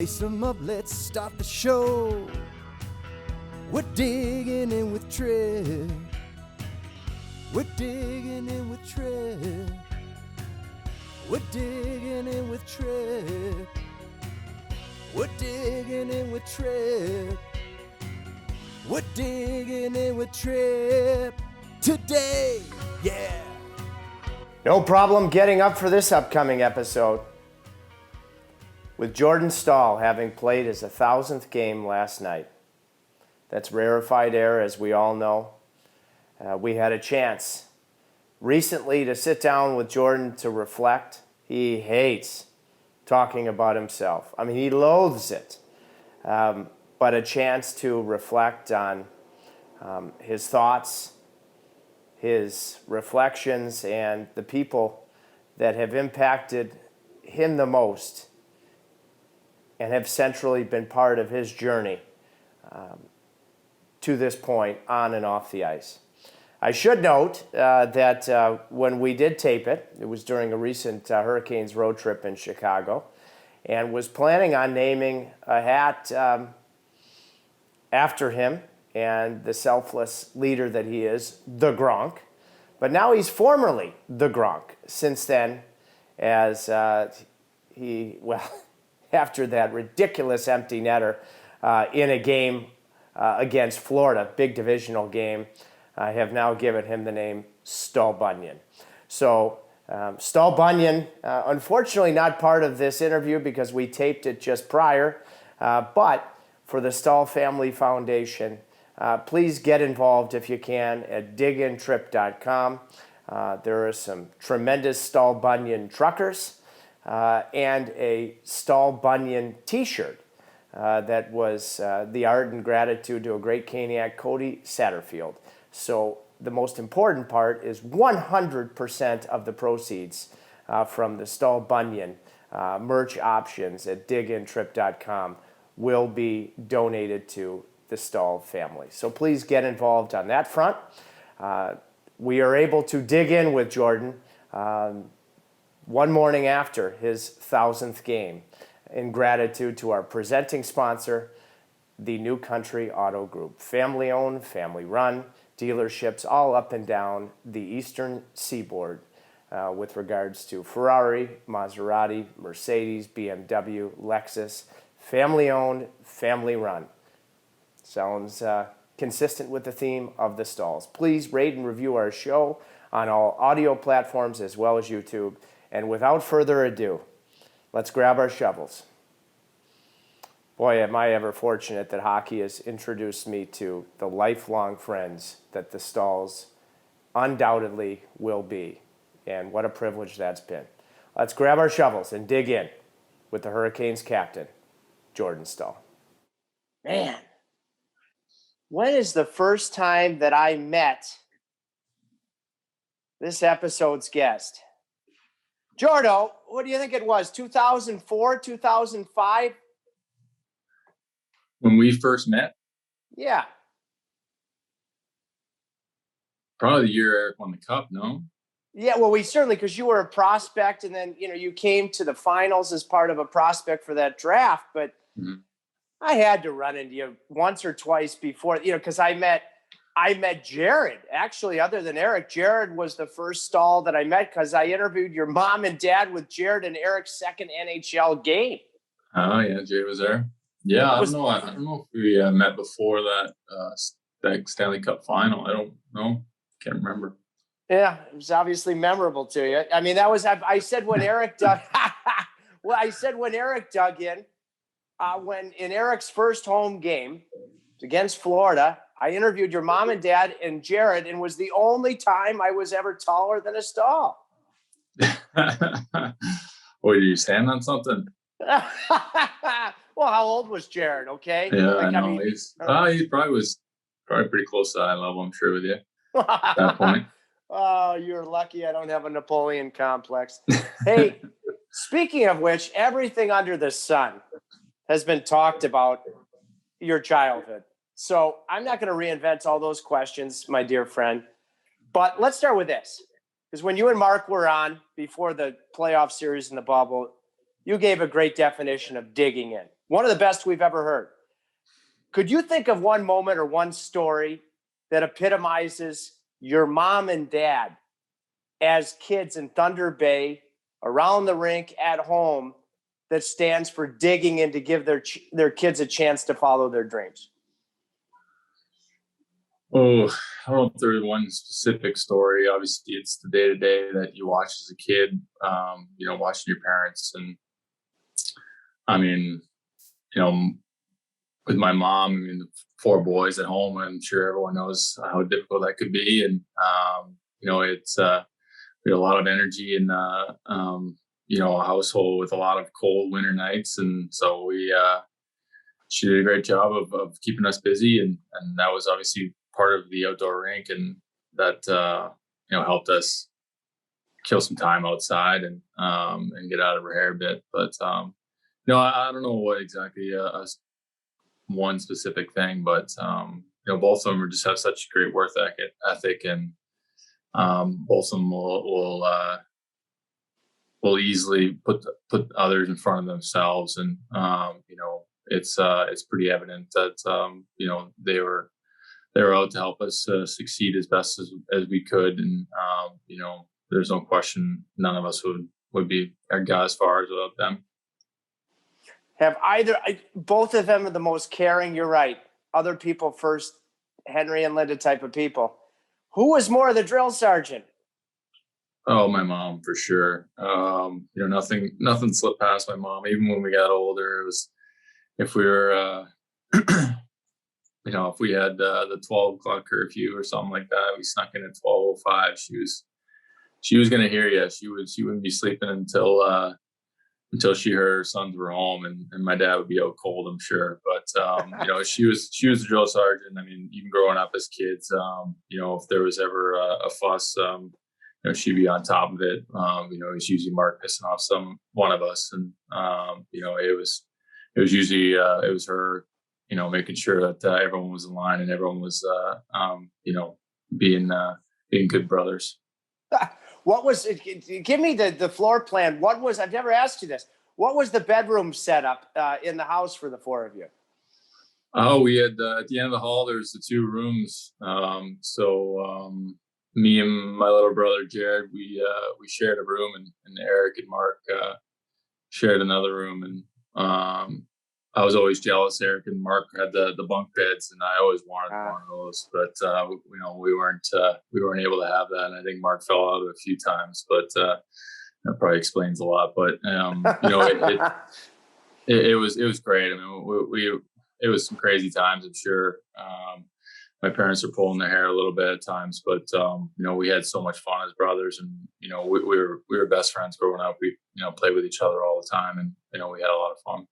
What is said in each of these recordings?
Lace 'em up, let's start the show. We're digging in with Tripp. We're digging in with Tripp. We're digging in with Tripp. We're digging in with Tripp. We're digging in with Tripp today, yeah. No problem getting up for this upcoming episode. With Jordan Staal having played his 1,000th game last night. That's rarefied air, as we all know. We had a chance recently to sit down with Jordan to reflect. He hates talking about himself. I mean, he loathes it. But a chance to reflect on his thoughts, his reflections, and the people that have impacted him the most and have centrally been part of his journey to this point on and off the ice. I should note that when we did tape it, it was during a recent Hurricanes road trip in Chicago, and was planning on naming a hat after him and the selfless leader that he is, the Gronk. But now he's formerly the Gronk since then, as after that ridiculous empty netter in a game against Florida, big divisional game, I have now given him the name Staal Bunyan. So Staal Bunyan, unfortunately not part of this interview because we taped it just prior, but for the Staal Family Foundation, please get involved if you can at digintripp.com. There are some tremendous Staal Bunyan truckers and a Staal Bunyan t-shirt that was the art and gratitude to a great Caniac, Cody Satterfield. So the most important part is 100% of the proceeds from the Staal Bunyan merch options at digintripp.com will be donated to the Staal family. So please get involved on that front. We are able to dig in with Jordan one morning after his 1,000th game in gratitude to our presenting sponsor, the New Country Auto Group. Family-owned, family-run dealerships all up and down the eastern seaboard with regards to Ferrari, Maserati, Mercedes, BMW, Lexus. Family-owned, family-run. Sounds consistent with the theme of the Staals. Please rate and review our show on all audio platforms as well as YouTube. And without further ado, let's grab our shovels. Boy, am I ever fortunate that hockey has introduced me to the lifelong friends that the Staals undoubtedly will be. And what a privilege that's been. Let's grab our shovels and dig in with the Hurricanes captain, Jordan Staal. Man, when is the first time that I met this episode's guest? Jordo, what do you think it was? 2004, 2005? When we first met? Yeah. Probably the year Eric won the Cup, no? Yeah, well, we certainly, because you were a prospect, and then, you came to the finals as part of a prospect for that draft, but I had to run into you once or twice before, because I met Jared. Actually, other than Eric, Jared was the first Staal that I met because I interviewed your mom and dad with Jared in Eric's second NHL game. Oh, yeah, Jay was there. Yeah, I don't know if we met before that Stanley Cup final. I don't know. Can't remember. Yeah, it was obviously memorable to you. I mean, that was, I said when Eric dug, when Eric dug in, when in Eric's first home game against Florida, I interviewed your mom and dad and Jared, and was the only time I was ever taller than a Staal. Boy, did you stand on something? Well, how old was Jared? Okay. Yeah, I know. He probably was pretty close to eye level, I'm sure, with you at that point. Oh, you're lucky I don't have a Napoleon complex. Hey, speaking of which, everything under the sun has been talked about your childhood. So I'm not going to reinvent all those questions, my dear friend. But let's start with this. Because when you and Mark were on before the playoff series in the bubble, you gave a great definition of digging in. One of the best we've ever heard. Could you think of one moment or one story that epitomizes your mom and dad as kids in Thunder Bay, around the rink, at home, that stands for digging in to give their kids a chance to follow their dreams? Oh, I don't know if there's one specific story. Obviously, it's the day-to-day that you watch as a kid, watching your parents. And I mean, with my mom, I mean, 4 boys at home, I'm sure everyone knows how difficult that could be. And, it's we had a lot of energy in, a household with a lot of cold winter nights. And so she did a great job of keeping us busy. And that was obviously part of the outdoor rink, and that helped us kill some time outside and get out of her hair a bit. But I don't know what exactly one specific thing, but both of them just have such great work ethic, and both of them will easily put others in front of themselves, and it's pretty evident that they were out to help us succeed as best as we could. And, there's no question none of us would be got as far as without them. Have both of them are the most caring, you're right, other people first, Henry and Linda type of people. Who was more the drill sergeant? Oh, my mom, for sure. Nothing slipped past my mom. Even when we got older, it was, if we were, if we had the 12 o'clock curfew or something like that, we snuck in at 12:05. She was going to hear you. She wouldn't be sleeping until she heard her sons were home, and my dad would be out cold, I'm sure. But she was a drill sergeant. I mean, even growing up as kids, if there was ever a fuss, she'd be on top of it. It was usually Mark pissing off one of us, and it was usually it was her, making sure that everyone was in line and everyone was being good brothers. What was it? Give me the floor plan. I've never asked you this. What was the bedroom setup in the house for the 4 of you? Oh, we had at the end of the hall, there's the 2 rooms. Me and my little brother Jared, we shared a room, and Eric and Mark shared another room. And I was always jealous. Eric and Mark had the bunk beds, and I always wanted one of those. But we weren't able to have that. And I think Mark fell out of it a few times, but that probably explains a lot. But it was great. I mean, it was some crazy times, I'm sure. My parents were pulling their hair a little bit at times, but we had so much fun as brothers, and we were best friends growing up. We played with each other all the time, and we had a lot of fun.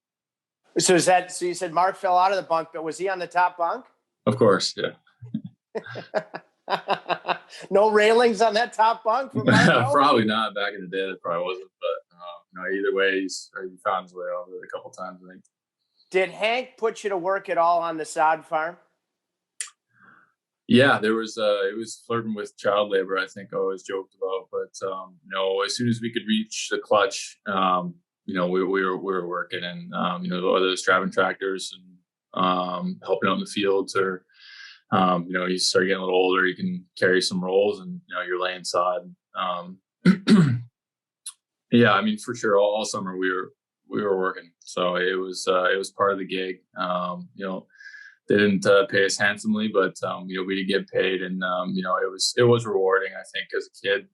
So you said Mark fell out of the bunk, but was he on the top bunk? Of course, yeah. No railings on that top bunk for Mark? Probably not. Back in the day, there probably wasn't. But either way, he found his way over it a couple times, I think. Did Hank put you to work at all on the sod farm? Yeah, there was it was flirting with child labor, I think I always joked about. But as soon as we could reach the clutch, we were working, and whether it's driving tractors and helping out in the fields, or you start getting a little older, you can carry some rolls, and you're laying sod. Yeah, I mean, for sure, all summer we were working, so it was part of the gig. They didn't pay us handsomely, but we did get paid, and it was rewarding, I think, as a kid.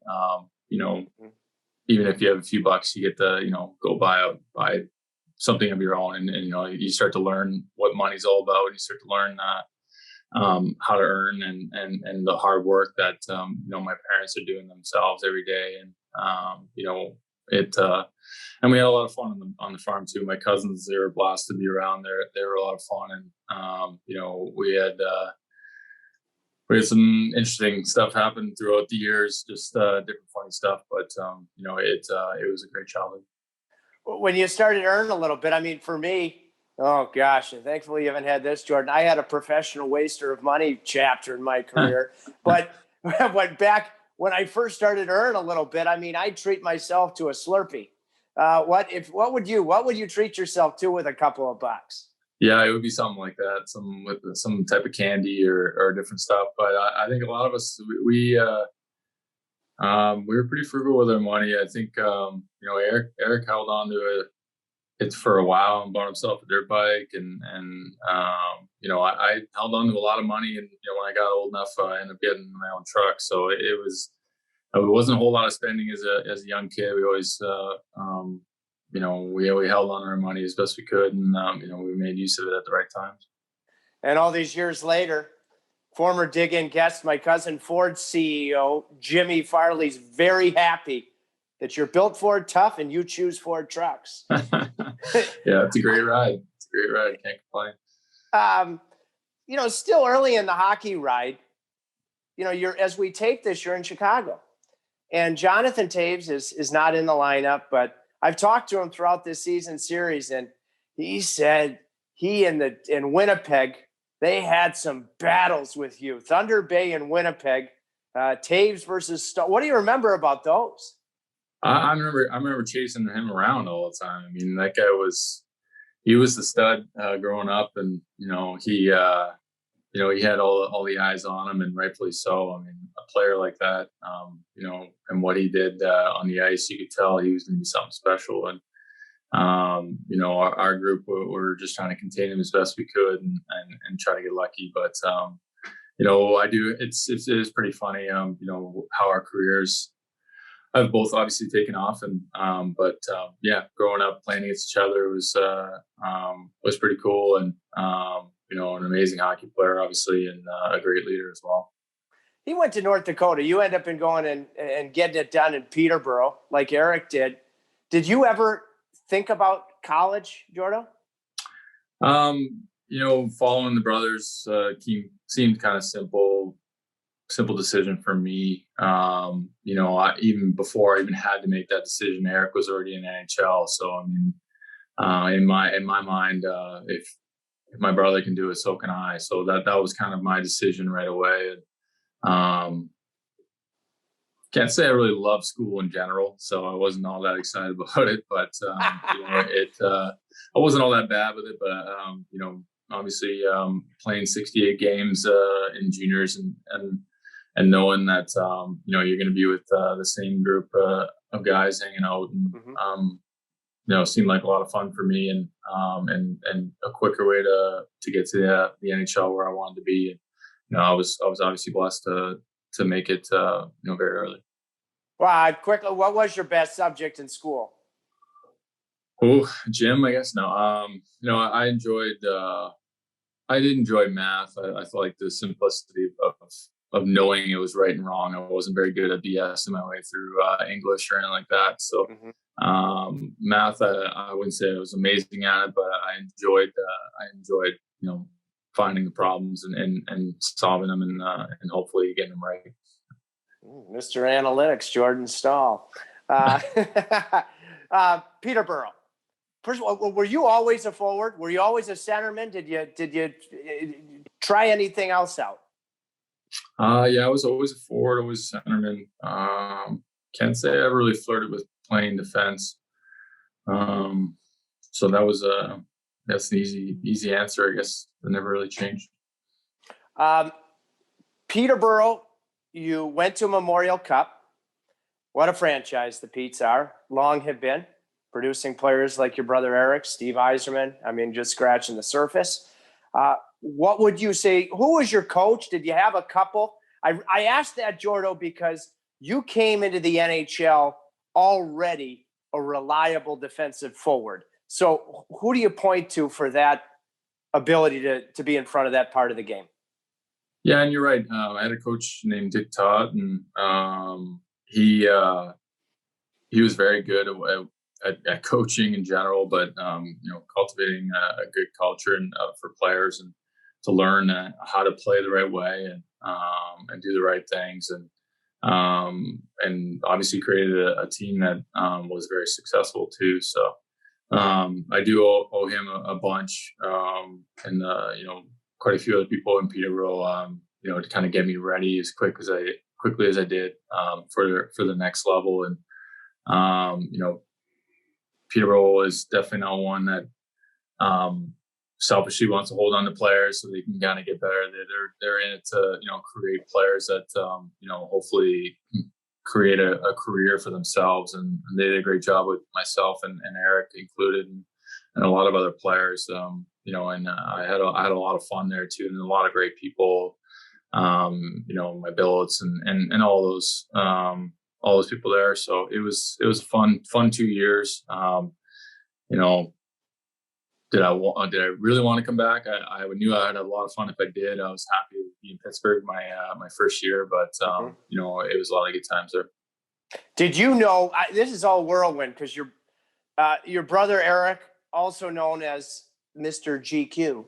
Even if you have a few bucks, you get to go buy something of your own, and you start to learn what money's all about, and you start to learn how to earn, and the hard work that my parents are doing themselves every day, and and we had a lot of fun on the farm too. My cousins, they were a blast to be around. They were a lot of fun, and we had some interesting stuff happen throughout the years, just different funny stuff. But it was a great childhood. When you started to earn a little bit, I mean, for me, oh gosh, and thankfully you haven't had this, Jordan. I had a professional waster of money chapter in my career, but back when I first started to earn a little bit, I mean, I treat myself to a Slurpee. What would you treat yourself to with a couple of bucks? Yeah, it would be something like that, some type of candy or different stuff. But I think a lot of us we were pretty frugal with our money. I think Eric held on to it for a while and bought himself a dirt bike, and I held on to a lot of money, and when I got old enough, I ended up getting my own truck. So it wasn't a whole lot of spending as a young kid. We always we held on our money as best we could, and we made use of it at the right times. And all these years later, former Dig-In guest, my cousin Ford CEO Jimmy Farley's very happy that you're built Ford tough and you choose Ford trucks. Yeah, it's a great ride. Can't complain. Still early in the hockey ride. As we tape this, you're in Chicago, and Jonathan Toews is not in the lineup, but I've talked to him throughout this season series, and he said he and Winnipeg, they had some battles with you. Thunder Bay and Winnipeg, Toews versus Staal. What do you remember about those? I remember chasing him around all the time. I mean, that guy was the stud growing up, and he had all the eyes on him, and rightfully so. I mean, a player like that, and what he did on the ice, you could tell he was going to be something special. And our group, we're just trying to contain him as best we could and try to get lucky. But it is pretty funny, how our careers have both obviously taken off, and growing up playing against each other was pretty cool, and an amazing hockey player, obviously, and a great leader as well. He went to North Dakota. You end up going and getting it done in Peterborough, like Eric did. Did you ever think about college, Jordo? Following the brothers seemed kind of simple decision for me. Even before I even had to make that decision, Eric was already in NHL. So I mean, in my mind, if my brother can do it, so can I. So that was kind of my decision right away. Can't say I really love school in general, so I wasn't all that excited about it. But I wasn't all that bad with it. But obviously, playing 68 games in juniors and knowing that you're going to be with the same group of guys hanging out, and seemed like a lot of fun for me, and a quicker way to get to the NHL where I wanted to be. And, I was obviously blessed to make it very early. Wow! Quickly, what was your best subject in school? Oh, gym, I guess. No, I enjoyed. I did enjoy math. I felt like the simplicity of knowing it was right and wrong. I wasn't very good at BS my way through English or anything like that. So math, I wouldn't say I was amazing at it, but I enjoyed finding the problems and solving them and hopefully getting them right. Mr. Analytics, Jordan Staal. Peterborough. First of all, were you always a forward? Were you always a centerman? Did you try anything else out? I was always a forward, always a centerman. Can't say I ever really flirted with playing defense. So that's an easy answer. I guess that never really changed. Peterborough, you went to Memorial Cup. What a franchise the Petes are. Long have been producing players like your brother Eric, Steve Yzerman. I mean, just scratching the surface. What would you say? Who was your coach? Did you have a couple? I asked that, Jordo, because you came into the NHL already a reliable defensive forward. So who do you point to for that ability to be in front of that part of the game? Yeah, and you're right. I had a coach named Dick Todd, and he was very good at coaching in general, but cultivating a good culture and for players, and to learn how to play the right way and do the right things, and obviously created a team that was very successful too. So I do owe him a bunch, and quite a few other people in Peterborough, to kind of get me ready as quickly as I did for the next level. And Peterborough is definitely not one that selfishly wants to hold on to players so they can kind of get better. They're in it to, create players that, hopefully create a career for themselves. And they did a great job with myself and Eric included, and a lot of other players, and I had a lot of fun there too. And a lot of great people, my billets and all those people there. So it was a fun 2 years. Did I really want to come back? I knew I had a lot of fun if I did. I was happy to be in Pittsburgh my first year, but it was a lot of good times there. Did you know this is all whirlwind because your brother Eric, also known as Mr. GQ,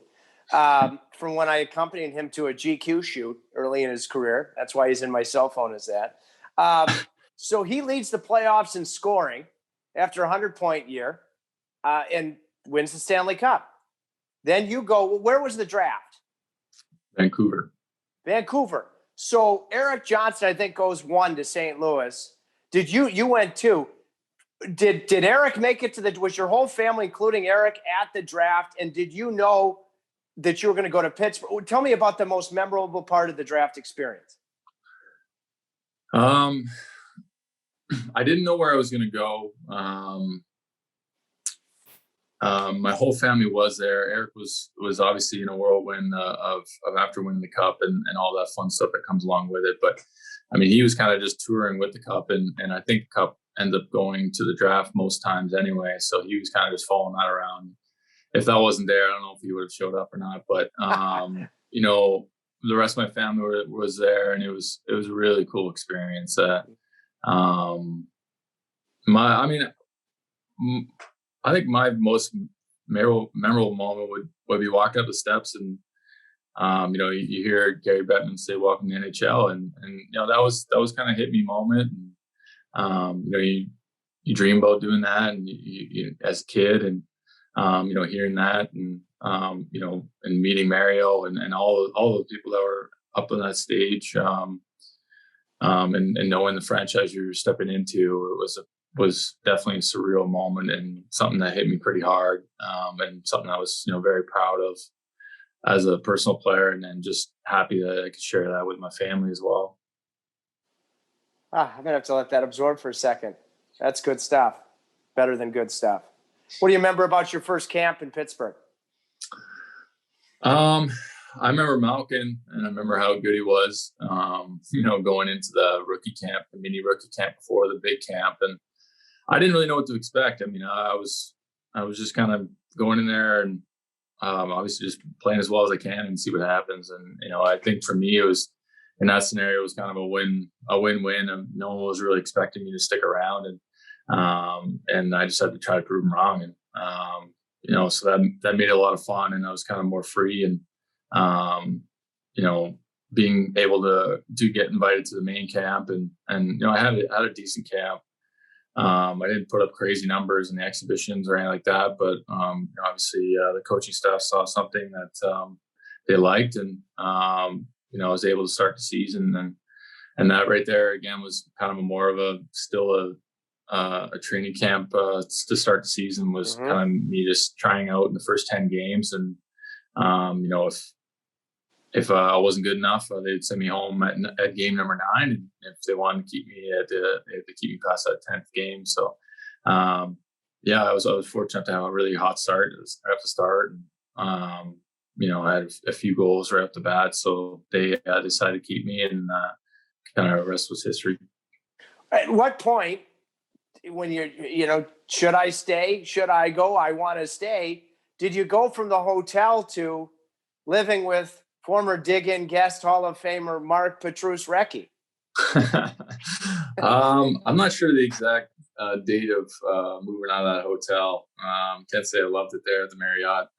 from when I accompanied him to a GQ shoot early in his career. That's why he's in my cell phone as that. So he leads the playoffs in scoring after a 100-point year, and wins the Stanley Cup. Then you go, where was the draft? Vancouver. So Eric Johnson, I think, goes 1 to St. Louis. Did you went 2? Did Eric make it was your whole family, including Eric, at the draft? And did you know that you were going to go to Pittsburgh? Tell me about the most memorable part of the draft experience. I didn't know where I was going to go. My whole family was there. Eric was obviously in a whirlwind of after winning the cup and all that fun stuff that comes along with it. But I mean, he was kind of just touring with the cup, and I think the cup ended up going to the draft most times anyway. So he was kind of just following that around. If that wasn't there, I don't know if he would have showed up or not. But the rest of my family was there, and it was a really cool experience. I think my most memorable moment would be walking up the steps and, you hear Gary Bettman say, "Welcome to the NHL." And that was kind of hit me moment. And, you dream about doing that and you as a kid and, hearing that and, and meeting Mario and all the people that were up on that stage, and knowing the franchise you're stepping into, was definitely a surreal moment and something that hit me pretty hard, and something I was, very proud of as a personal player, and then just happy that I could share that with my family as well. I'm going to have to let that absorb for a second. That's good stuff. Better than good stuff. What do you remember about your first camp in Pittsburgh? I remember Malkin, and I remember how good he was, going into the rookie camp, the mini rookie camp before the big camp. And I didn't really know what to expect. I mean, I was just kind of going in there and obviously just playing as well as I can and see what happens. And, I think for me, it was in that scenario, it was kind of a win-win. And no one was really expecting me to stick around. And I just had to try to prove them wrong. And, so that made it a lot of fun, and I was kind of more free and, being able to get invited to the main camp and I had a decent camp. I didn't put up crazy numbers in the exhibitions or anything like that, but obviously the coaching staff saw something that they liked, and I was able to start the season, and that right there again was kind of more of a training camp to start the season. Was kind of me just trying out in the first 10 games, and if I wasn't good enough, they'd send me home at game number 9. And if they wanted to keep me, they had to keep me past that 10th game. So, I was fortunate to have a really hot start right at the start. And, I had a few goals right off the bat. So they decided to keep me, and kind of the rest was history. At what point, when you're, should I stay? Should I go? I want to stay. Did you go from the hotel to living with former dig-in guest Hall of Famer Mark Petrus-Recchi? I'm not sure the exact date of moving out of that hotel. Can't say I loved it there at the Marriott.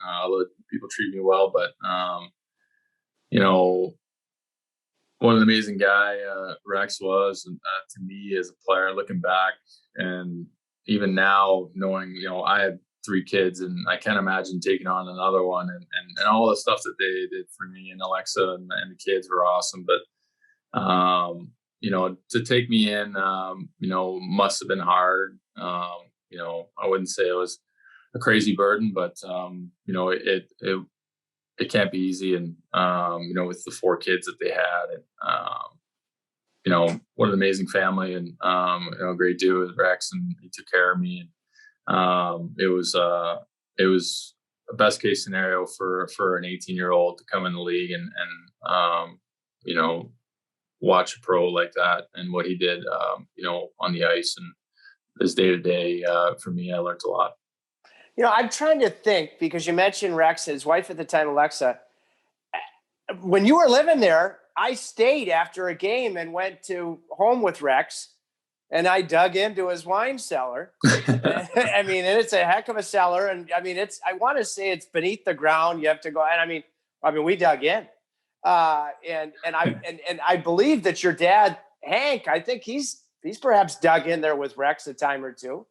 People treat me well, but what an amazing guy Rex was, and to me as a player, looking back, and even now knowing, I had 3 kids, and I can't imagine taking on another one, and all the stuff that they did for me, and Alexa and the kids were awesome. But to take me in, must have been hard. I wouldn't say it was a crazy burden, but it can't be easy. And with the 4 kids that they had, and what an amazing family, and great dude with Rex, and he took care of me. And it was a best case scenario for an 18-year-old to come in the league and watch a pro like that and what he did, on the ice and his day to day. For me, I learned a lot. I'm trying to think, because you mentioned Rex, his wife at the time, Alexa. When you were living there, I stayed after a game and went to home with Rex, and I dug into his wine cellar. I mean, and it's a heck of a cellar. And I mean, I want to say it's beneath the ground. You have to go. And I mean, we dug in. And I believe that your dad, Hank, I think he's perhaps dug in there with Rex a time or two.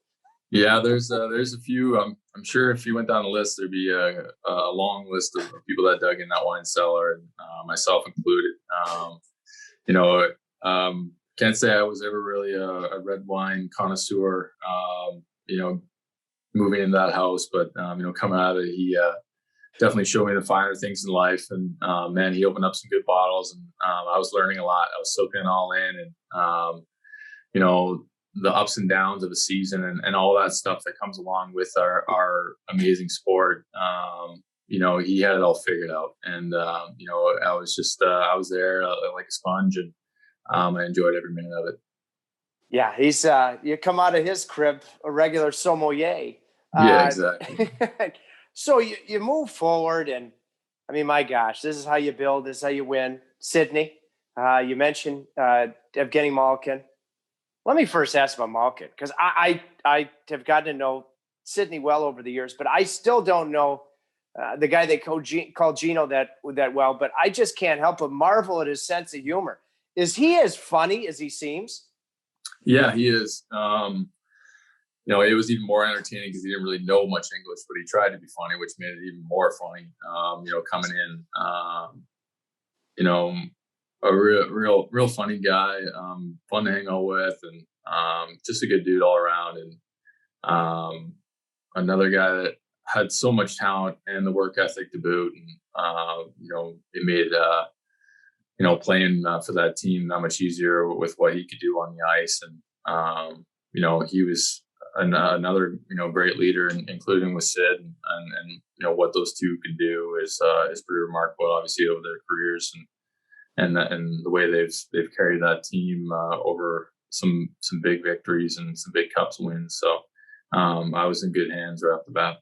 Yeah, there's a few. I'm sure if you went down the list, there'd be a long list of people that dug in that wine cellar, and myself included. Can't say I was ever really a red wine connoisseur. Moving into that house, but coming out of it, he definitely showed me the finer things in life. And man, he opened up some good bottles, and I was learning a lot. I was soaking it all in, and the ups and downs of a season and all that stuff that comes along with our amazing sport. He had it all figured out, and I was there like a sponge, and I enjoyed every minute of it. Yeah, he's you come out of his crib a regular sommelier. Yeah, exactly. So you move forward, and I mean, my gosh, this is how you build. This is how you win. Sydney, you mentioned Evgeny Malkin. Let me first ask about Malkin, because I have gotten to know Sydney well over the years, but I still don't know the guy they called Gino that well. But I just can't help but marvel at his sense of humor. Is he as funny as he seems? Yeah, he is. It was even more entertaining because he didn't really know much English, but he tried to be funny, which made it even more funny. Coming in, a real funny guy, fun to hang out with, and just a good dude all around. And another guy that had so much talent and the work ethic to boot. And it made playing for that team that much easier with what he could do on the ice. And he was another great leader, including with Sid, and what those two can do is pretty remarkable, obviously, over their careers, and the way they've carried that team over some big victories and some big cups wins. So I was in good hands right off the bat.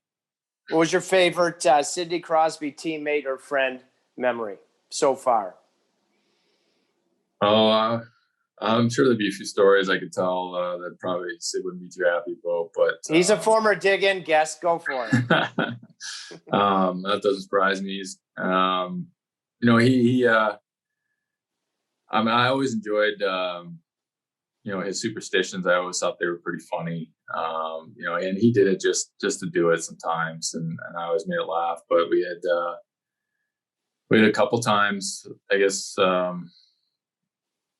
What was your favorite Sidney Crosby teammate or friend memory so far? Oh, I'm sure there'd be a few stories I could tell that probably Sid wouldn't be too happy about. But he's a former dig-in guest. Go for it. That doesn't surprise me. He's, I always enjoyed, his superstitions. I always thought they were pretty funny. And he did it just to do it sometimes, and I always made it laugh. But we had a couple times, I guess.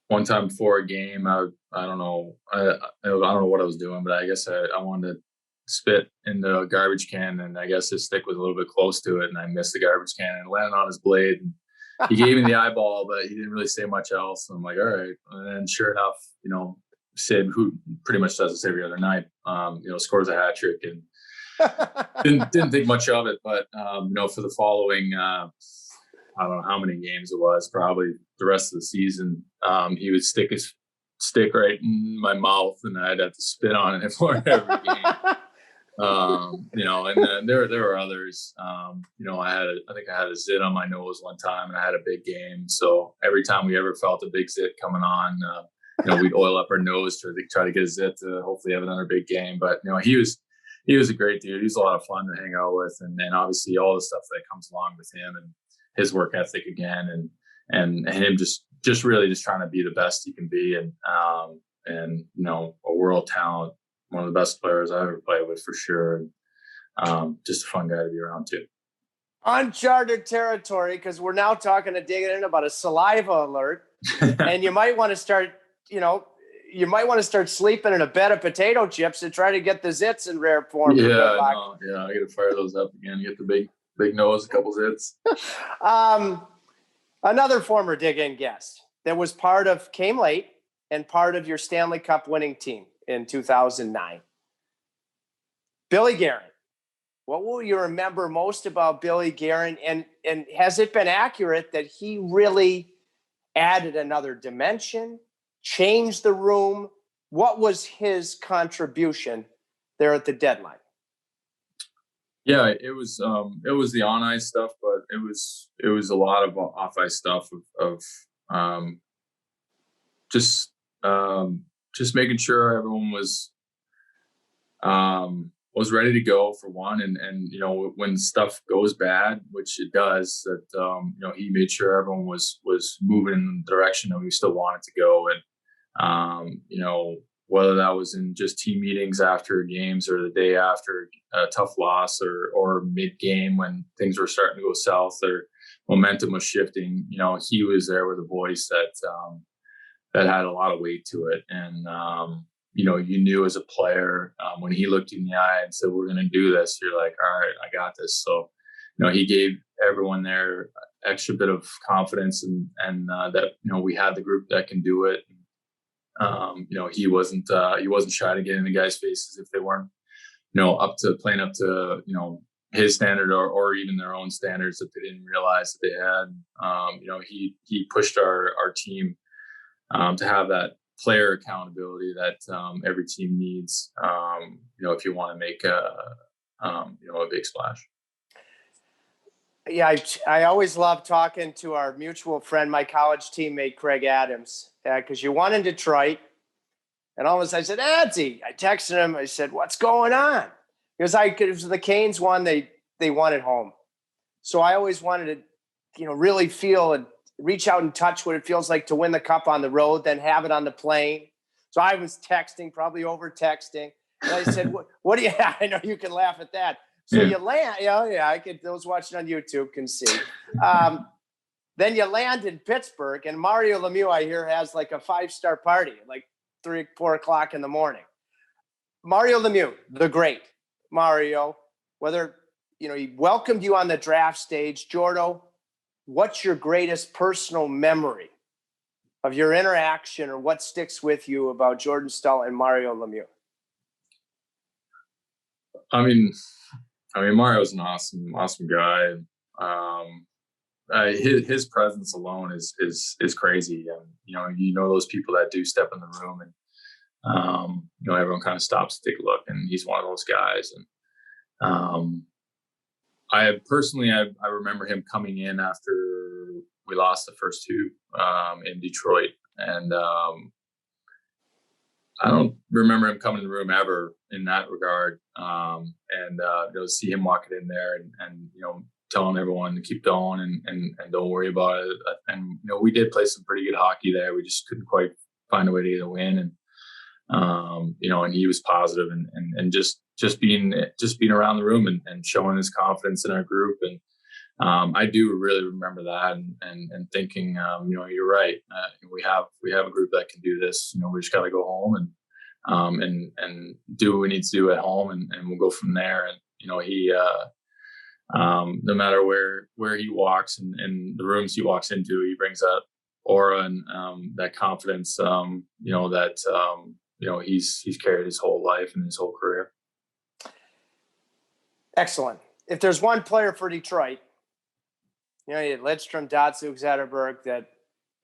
One time before a game, I don't know what I was doing, but I guess I wanted to spit in the garbage can, and I guess his stick was a little bit close to it, and I missed the garbage can and landed on his blade. And he gave me the eyeball, but he didn't really say much else. And I'm like, all right. And then sure enough, Sid, who pretty much does this every other night, scores a hat trick, and didn't think much of it. But for the following, I don't know how many games it was, probably the rest of the season, he would stick his stick right in my mouth, and I'd have to spit on it for every game. And then there were others. I think I had a zit on my nose one time, and I had a big game. So every time we ever felt a big zit coming on, we'd oil up our nose to try to get a zit to hopefully have another big game. But he was a great dude. He was a lot of fun to hang out with, and then obviously all the stuff that comes along with him and his work ethic again, and him just really just trying to be the best he can be, and a world talent, one of the best players I ever played with for sure. And just a fun guy to be around too. Uncharted territory, because we're now talking to digging in about a saliva alert, and you might want to start, you might want to start sleeping in a bed of potato chips and try to get the zits in rare form. Yeah, no, yeah, I got to fire those up again. Get the big nose, a couple zits. Another former dig-in guest that came late and part of your Stanley Cup winning team in 2009. Billy Garrett. What will you remember most about Billy Garrett? And has it been accurate that he really added another dimension, changed the room? What was his contribution there at the deadline? Yeah, it was the on ice stuff, but it was a lot of off ice stuff of just making sure everyone was ready to go for one, and you know, when stuff goes bad, which it does, that you know, he made sure everyone was moving in the direction that we still wanted to go, and you know, whether that was in just team meetings after games or the day after a tough loss, or mid game when things were starting to go south or momentum was shifting, you know, he was there with a voice that had a lot of weight to it, and you know, you knew as a player, when he looked you in the eye and said, "We're going to do this," you're like, "All right, I got this." So, you know, he gave everyone there extra bit of confidence, and that, you know, we had the group that can do it. You know, he wasn't shy to get in the guys' faces if they weren't, you know, playing up to, you know, his standard or even their own standards that they didn't realize that they had. You know, he pushed our team to have that player accountability that every team needs, you know, if you want to make you know, a big splash. Yeah, I always love talking to our mutual friend, my college teammate, Craig Adams, because you won in Detroit. And all of a sudden I said, "Adsy," I texted him. I said, "What's going on?" Because the Canes won, they won at home. So I always wanted to, you know, really feel and reach out and touch what it feels like to win the cup on the road, then have it on the plane. So I was texting, probably over texting. And I said, what do you have? I know you can laugh at that. So you land, I could, those watching on YouTube can see. Then you land in Pittsburgh, and Mario Lemieux, I hear, has like a 5-star party, like 3-4 o'clock in the morning. Mario Lemieux, the great Mario, whether, you know, he welcomed you on the draft stage. Jordo, what's your greatest personal memory of your interaction, or what sticks with you about Jordan Staal and Mario Lemieux? I mean, Mario's an awesome guy. His presence alone is crazy. You know those people that do step in the room, and you know, everyone kind of stops to take a look, and he's one of those guys. And I remember him coming in after we lost the first two in Detroit, and I don't remember him coming in the room ever in that regard. You know, see him walking in there and you know, telling everyone to keep going and don't worry about it. And you know, we did play some pretty good hockey there. We just couldn't quite find a way to get a win. And you know, and he was positive and just being around the room and showing his confidence in our group. And I do really remember that and thinking, you know, you're right. We have a group that can do this. You know, we just got to go home and do what we need to do at home, and we'll go from there. And you know, he no matter where he walks and the rooms he walks into, he brings that aura and that confidence. You know, that you know, he's carried his whole life and his whole career. Excellent. If there's one player for Detroit, you know, you had Lidstrom, Datsuk, Zetterberg, that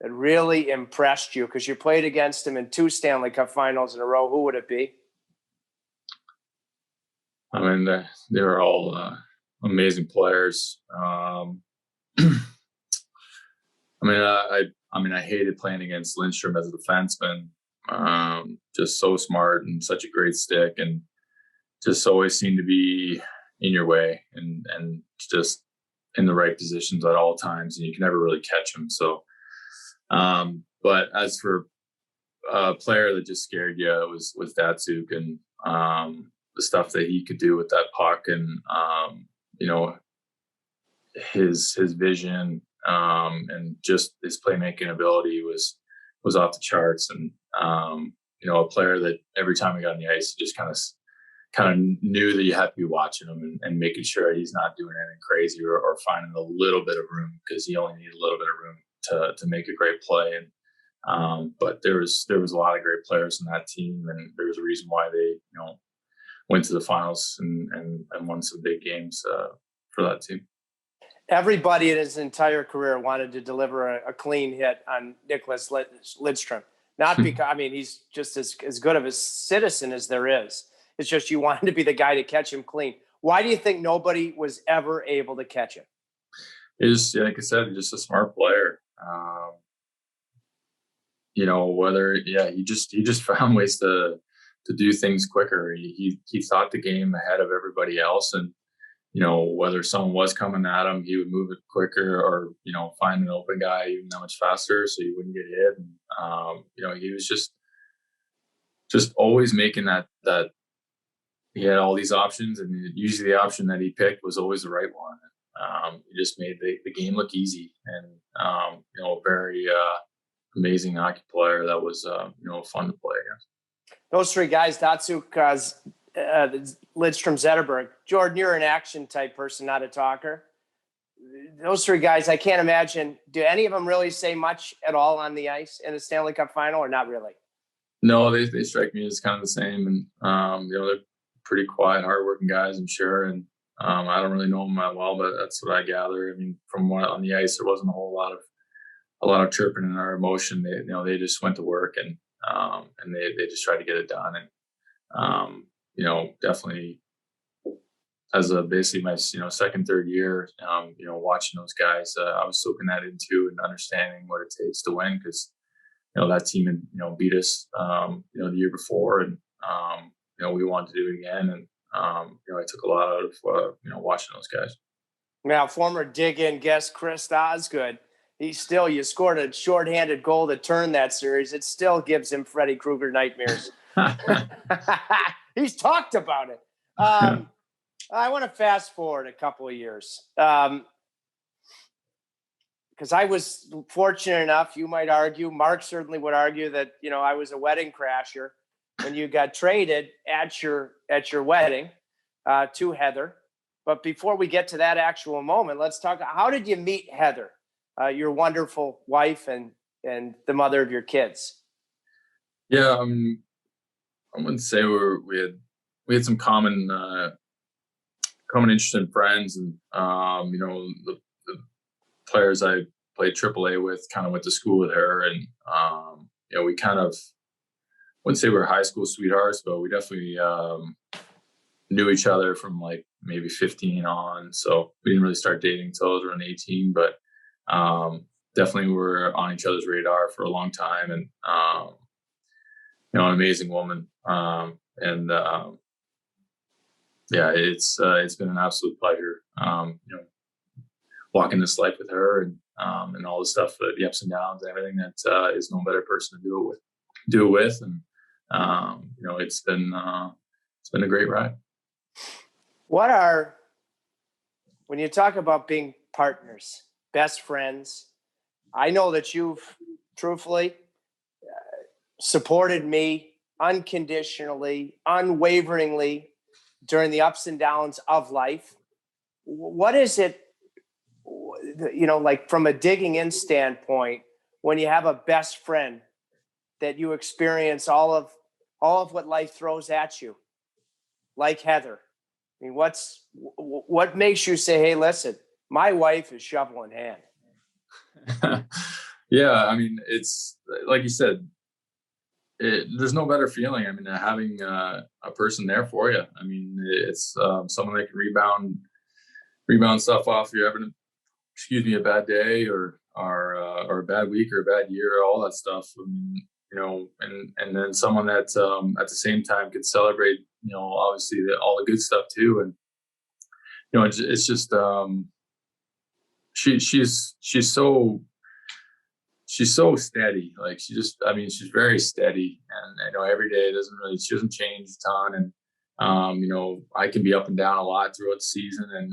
really impressed you because you played against him in 2 Stanley Cup finals in a row, who would it be? I mean, they're all amazing players. I I hated playing against Lidstrom as a defenseman. Just so smart and such a great stick, and just always seemed to be in your way and just in the right positions at all times, and you can never really catch him. So, but as for a player that just scared you, it was Datsuk, and the stuff that he could do with that puck, and you know, his vision and just his playmaking ability was off the charts. And a player that every time he got on the ice, you just kind of knew that you had to be watching him and making sure he's not doing anything crazy or finding a little bit of room, because he only needed a little bit of room to make a great play. And but there was a lot of great players in that team, and there was a reason why they went to the finals and won some big games for that team. Everybody in his entire career wanted to deliver a clean hit on Nicholas Lidstrom. Not because, I mean, he's just as good of a citizen as there is. It's just you wanted to be the guy to catch him clean. Why do you think nobody was ever able to catch him? He's, like I said, just a smart player. He just found ways to do things quicker. He thought the game ahead of everybody else, and whether someone was coming at him, he would move it quicker, or find an open guy even that much faster so he wouldn't get hit. And he was just always making that he had all these options, and usually the option that he picked was always the right one. He just made the game look easy, and a very amazing hockey player that was fun to play against. Those three guys, Datsuk, Lidstrom, Zetterberg. Jordan, you're an action type person, not a talker. Those three guys, I can't imagine. Do any of them really say much at all on the ice in a Stanley Cup final, or not really? No, they strike me as kind of the same, and they're pretty quiet, hardworking guys, I'm sure. And I don't really know them that well, but that's what I gather. I mean, from what on the ice, there wasn't a lot of chirping and our emotion. They just went to work and they just tried to get it done. And definitely as basically my second, third year, watching those guys, I was soaking that into and understanding what it takes to win, because that team had beat us the year before, and we wanted to do it again. And I took a lot out of watching those guys. Now, former dig-in guest Chris Osgood, you scored a shorthanded goal to turn that series. It still gives him Freddy Krueger nightmares. He's talked about it. I want to fast forward a couple of years, because I was fortunate enough, you might argue, Mark certainly would argue, that I was a wedding crasher when you got traded at your wedding to Heather. But before we get to that actual moment, let's talk. How did you meet Heather, your wonderful wife and the mother of your kids? Yeah, I wouldn't say we had some common interest in friends, and the players I played AAA with kind of went to school with her, and we kind of, wouldn't say we were high school sweethearts, but we definitely knew each other from like maybe 15 on. So we didn't really start dating until I was around 18, but definitely were on each other's radar for a long time. And an amazing woman. It's been an absolute pleasure, walking this life with her, and all the stuff, the ups and downs, everything that is no better person to do it with. And, it's been a great ride. When you talk about being partners, best friends, I know that you've truthfully supported me unconditionally, unwaveringly during the ups and downs of life. What is it, like from a digging in standpoint, when you have a best friend that you experience all of what life throws at you, like Heather? I mean, what makes you say, hey, listen, my wife is shovel in hand? Yeah, I mean, it's like you said, there's no better feeling. I mean, having a person there for you. I mean, it's someone that can rebound stuff off you having, a bad day or a bad week or a bad year, all that stuff. I mean, and then someone that at the same time could celebrate, obviously all the good stuff too. And it's just she's so steady. Like she's very steady, and every day she doesn't change a ton. And I can be up and down a lot throughout the season, and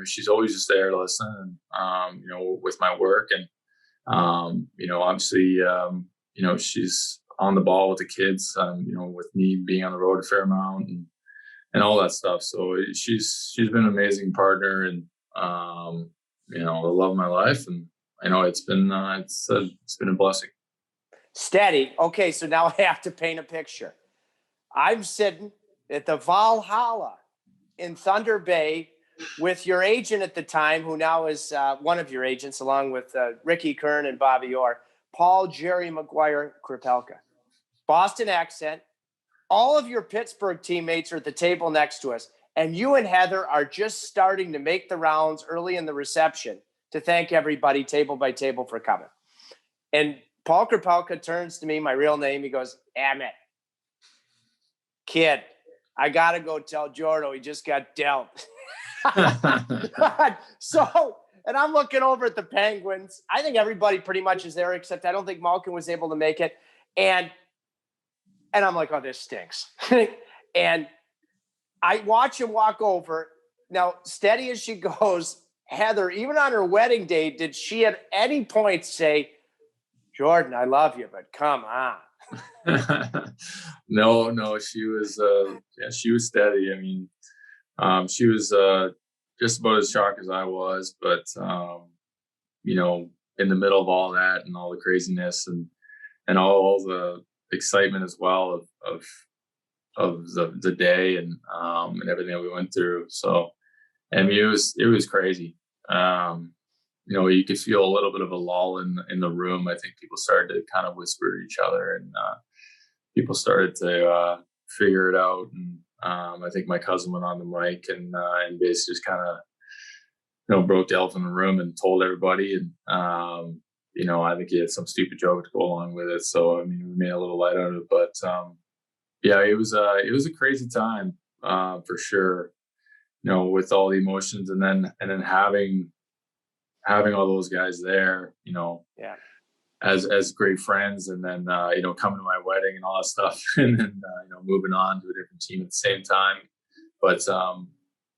she's always just there to listen, and with my work, and obviously she's on the ball with the kids, with me being on the road a fair amount and all that stuff. So she's been an amazing partner and, the love of my life. And I know it's been a blessing. Steady. Okay, so now I have to paint a picture. I'm sitting at the Valhalla in Thunder Bay with your agent at the time, who now is one of your agents, along with Ricky Kern and Bobby Orr, Paul Jerry Maguire Kripelka. Boston accent. All of your Pittsburgh teammates are at the table next to us, and you and Heather are just starting to make the rounds early in the reception to thank everybody table by table for coming. And Paul Kripelka turns to me, my real name. He goes, Emmett, kid, I got to go tell Jordo he just got dealt. So, and I'm looking over at the Penguins. I think everybody pretty much is there, except I don't think Malkin was able to make it. And I'm like, oh, this stinks. And I watch him walk over. Now, steady as she goes, Heather, even on her wedding day, did she at any point say, Jordan, I love you, but come on? No, she was steady. I mean, she was just about as shocked as I was, but in the middle of all that and all the craziness and all the excitement as well of the day and everything that we went through. So, I mean, it was crazy. You could feel a little bit of a lull in the room. I think people started to kind of whisper to each other, and people started to figure it out. And I think my cousin went on the mic and basically just kind of, broke the elephant in the room and told everybody. And I think he had some stupid joke to go along with it. So I mean, we made a little light out of it. But it was a crazy time for sure. With all the emotions, and then having all those guys there, as great friends, and then coming to my wedding and all that stuff, and then moving on to a different team at the same time. But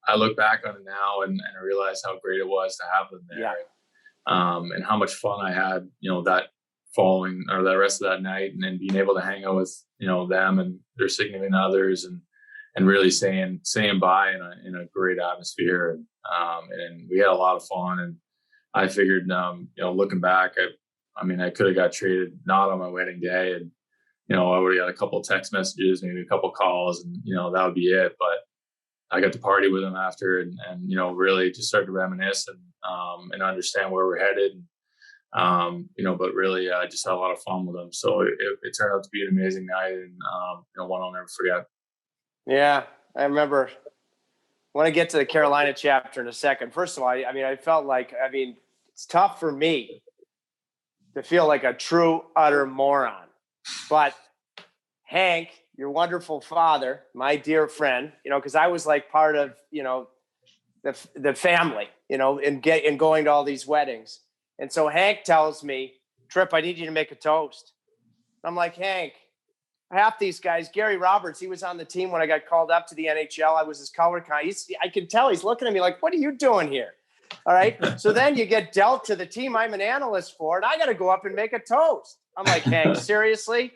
I look back on it now and I realize how great it was to have them there, and how much fun I had, that following or the rest of that night, and then being able to hang out with them and their significant others, and really saying bye in a great atmosphere, and we had a lot of fun. And I figured, looking back, I could have got traded not on my wedding day, and I would have got a couple of text messages, maybe a couple of calls, and that would be it. But I got to party with them after, and really just start to reminisce and understand where we're headed. But really, I just had a lot of fun with them. So it turned out to be an amazing night, and one I'll never forget. Yeah, I remember. I want to get to the Carolina chapter in a second. First of all, I felt like, it's tough for me to feel like a true, utter moron. But Hank, your wonderful father, my dear friend, because I was like part of, the family, in going to all these weddings. And so Hank tells me, Tripp, I need you to make a toast. I'm like, Hank, half these guys, Gary Roberts, he was on the team when I got called up to the NHL. I was his color guy. I can tell he's looking at me like, what are you doing here? All right. So then you get dealt to the team I'm an analyst for, and I got to go up and make a toast. I'm like, Hank, seriously?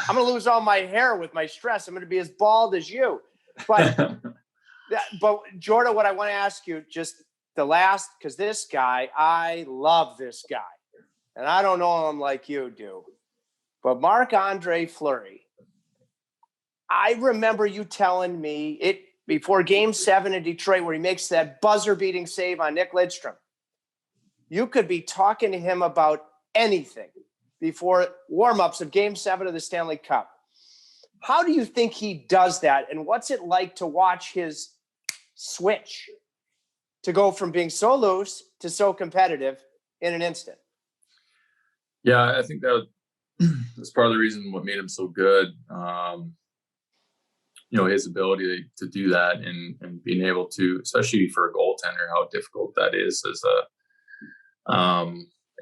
I'm going to lose all my hair with my stress. I'm going to be as bald as you. But Jordan, what I want to ask you, just because this guy, I love this guy. And I don't know him like you do. But Marc-Andre Fleury, I remember you telling me it before Game 7 in Detroit, where he makes that buzzer-beating save on Nick Lidstrom. You could be talking to him about anything before warm-ups of Game 7 of the Stanley Cup. How do you think he does that, and what's it like to watch his switch to go from being so loose to so competitive in an instant? Yeah, I think that's part of the reason what made him so good. His ability to do that and being able to, especially for a goaltender, how difficult that is as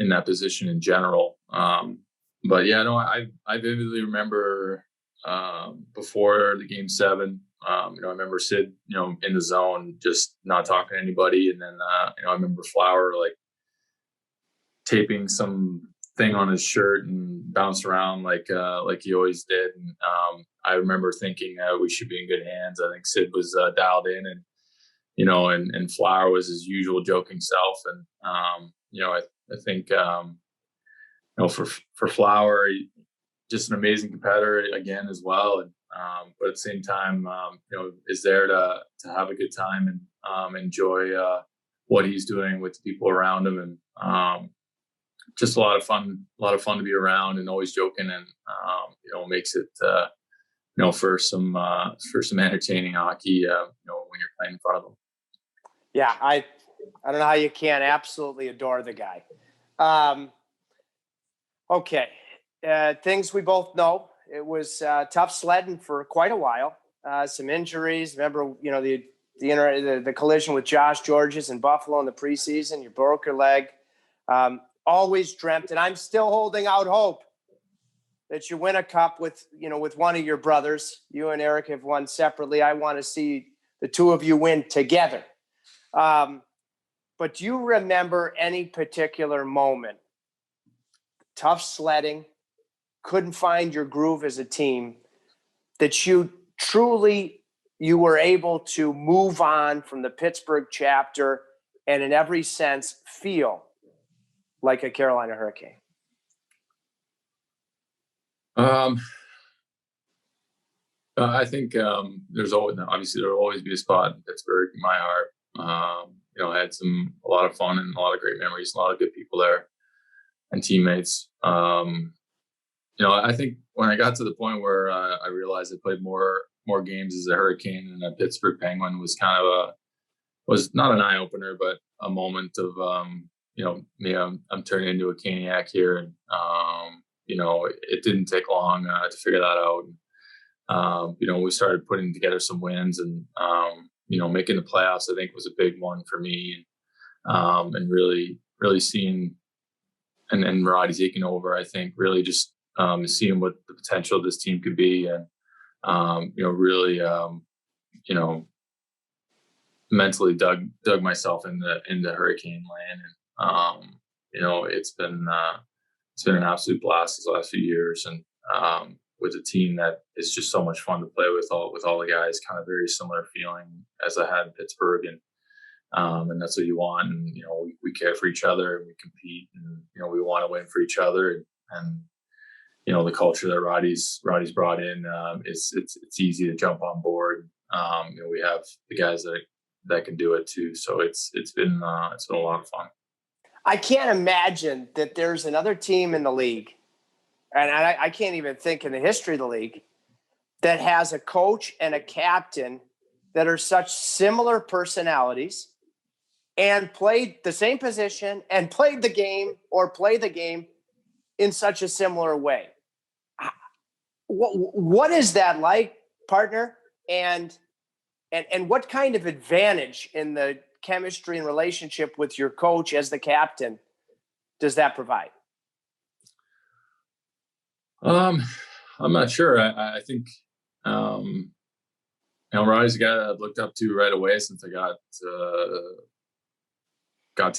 in that position in general. But yeah, no, I vividly remember before the Game 7, I remember Sid, in the zone, just not talking to anybody. And then, I remember Flower like taping some thing on his shirt and bounced around like he always did. And I remember thinking we should be in good hands. I think Sid was dialed in, and and Flower was his usual joking self. And I think for Flower, just an amazing competitor again as well. And but at the same time, is there to have a good time and enjoy what he's doing with the people around him. And just a lot of fun to be around, and always joking, and makes it for some entertaining hockey when you're playing in front of them. Yeah, I don't know how you can't absolutely adore the guy. Okay, things we both know. It was tough sledding for quite a while. Some injuries. Remember, the collision with Josh Georges in Buffalo in the preseason. You broke your leg. Always dreamt, and I'm still holding out hope that you win a cup with one of your brothers. You and Eric have won separately. I want to see the two of you win together. But do you remember any particular moment? Tough sledding, couldn't find your groove as a team, that you were able to move on from the Pittsburgh chapter and in every sense feel like a Carolina Hurricane? I think there's always be a spot in Pittsburgh in my heart. I had a lot of fun and a lot of great memories, a lot of good people there and teammates. I think when I got to the point where I realized I played more games as a Hurricane and a Pittsburgh Penguin was kind of was not an eye opener, but a moment of I'm turning into a Caniac here, and it didn't take long to figure that out. We started putting together some wins, and making the playoffs, I think, was a big one for me, and really seeing and Roddy taking over. I think really just seeing what the potential of this team could be, and really mentally dug myself into Hurricane land, and it's been an absolute blast these last few years, and with a team that is just so much fun to play with all the guys, kind of very similar feeling as I had in Pittsburgh, and that's what you want. And we care for each other, and we compete, and we want to win for each other, and the culture that Roddy's brought in, it's easy to jump on board. We have the guys that can do it too, so it's been a lot of fun. I can't imagine that there's another team in the league, and I can't even think in the history of the league, that has a coach and a captain that are such similar personalities and played the same position and played the game or play the game in such a similar way. What is that like, partner? And what kind of advantage in the chemistry and relationship with your coach as the captain does that provide? I'm not sure. I think, Roddy's a guy that I've looked up to right away since I got to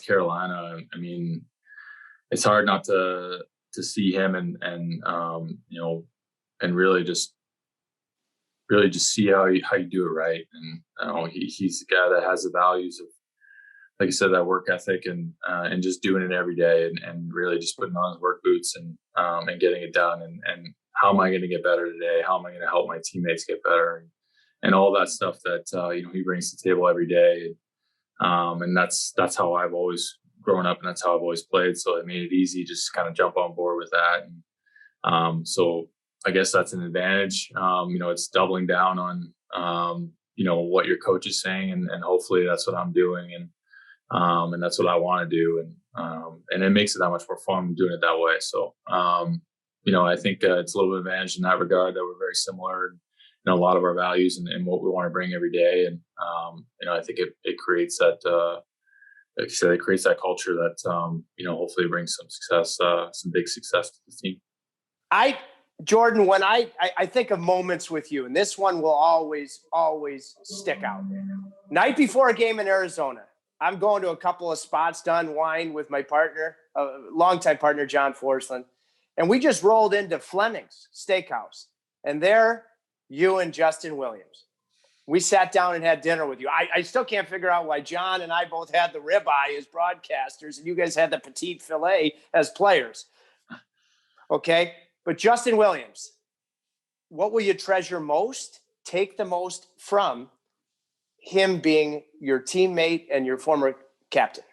Carolina. I mean, it's hard not to see him and really just see how you do it right. And he's the guy that has the values of, like I said, that work ethic and just doing it every day, and really just putting on his work boots and getting it done. And how am I going to get better today? How am I going to help my teammates get better? And all that stuff that he brings to the table every day. And that's how I've always grown up, and that's how I've always played. So it made it easy just kind of jump on board with that. And so I guess that's an advantage. It's doubling down on what your coach is saying, and hopefully that's what I'm doing, and that's what I want to do, and it makes it that much more fun doing it that way. So I think it's a little bit of advantage in that regard, that we're very similar in a lot of our values and what we want to bring every day. And I think it creates that, like I said, it creates that culture that hopefully brings some success, some big success to the team. Jordan, when I think of moments with you, and this one will always stick out. Night before a game in Arizona, I'm going to a couple of spots to unwind with my partner, longtime partner, John Forsland. And we just rolled into Fleming's Steakhouse. And there, you and Justin Williams. We sat down and had dinner with you. I still can't figure out why John and I both had the ribeye as broadcasters and you guys had the petite filet as players. Okay? But Justin Williams, what will you treasure most? Take the most from him being your teammate and your former captain?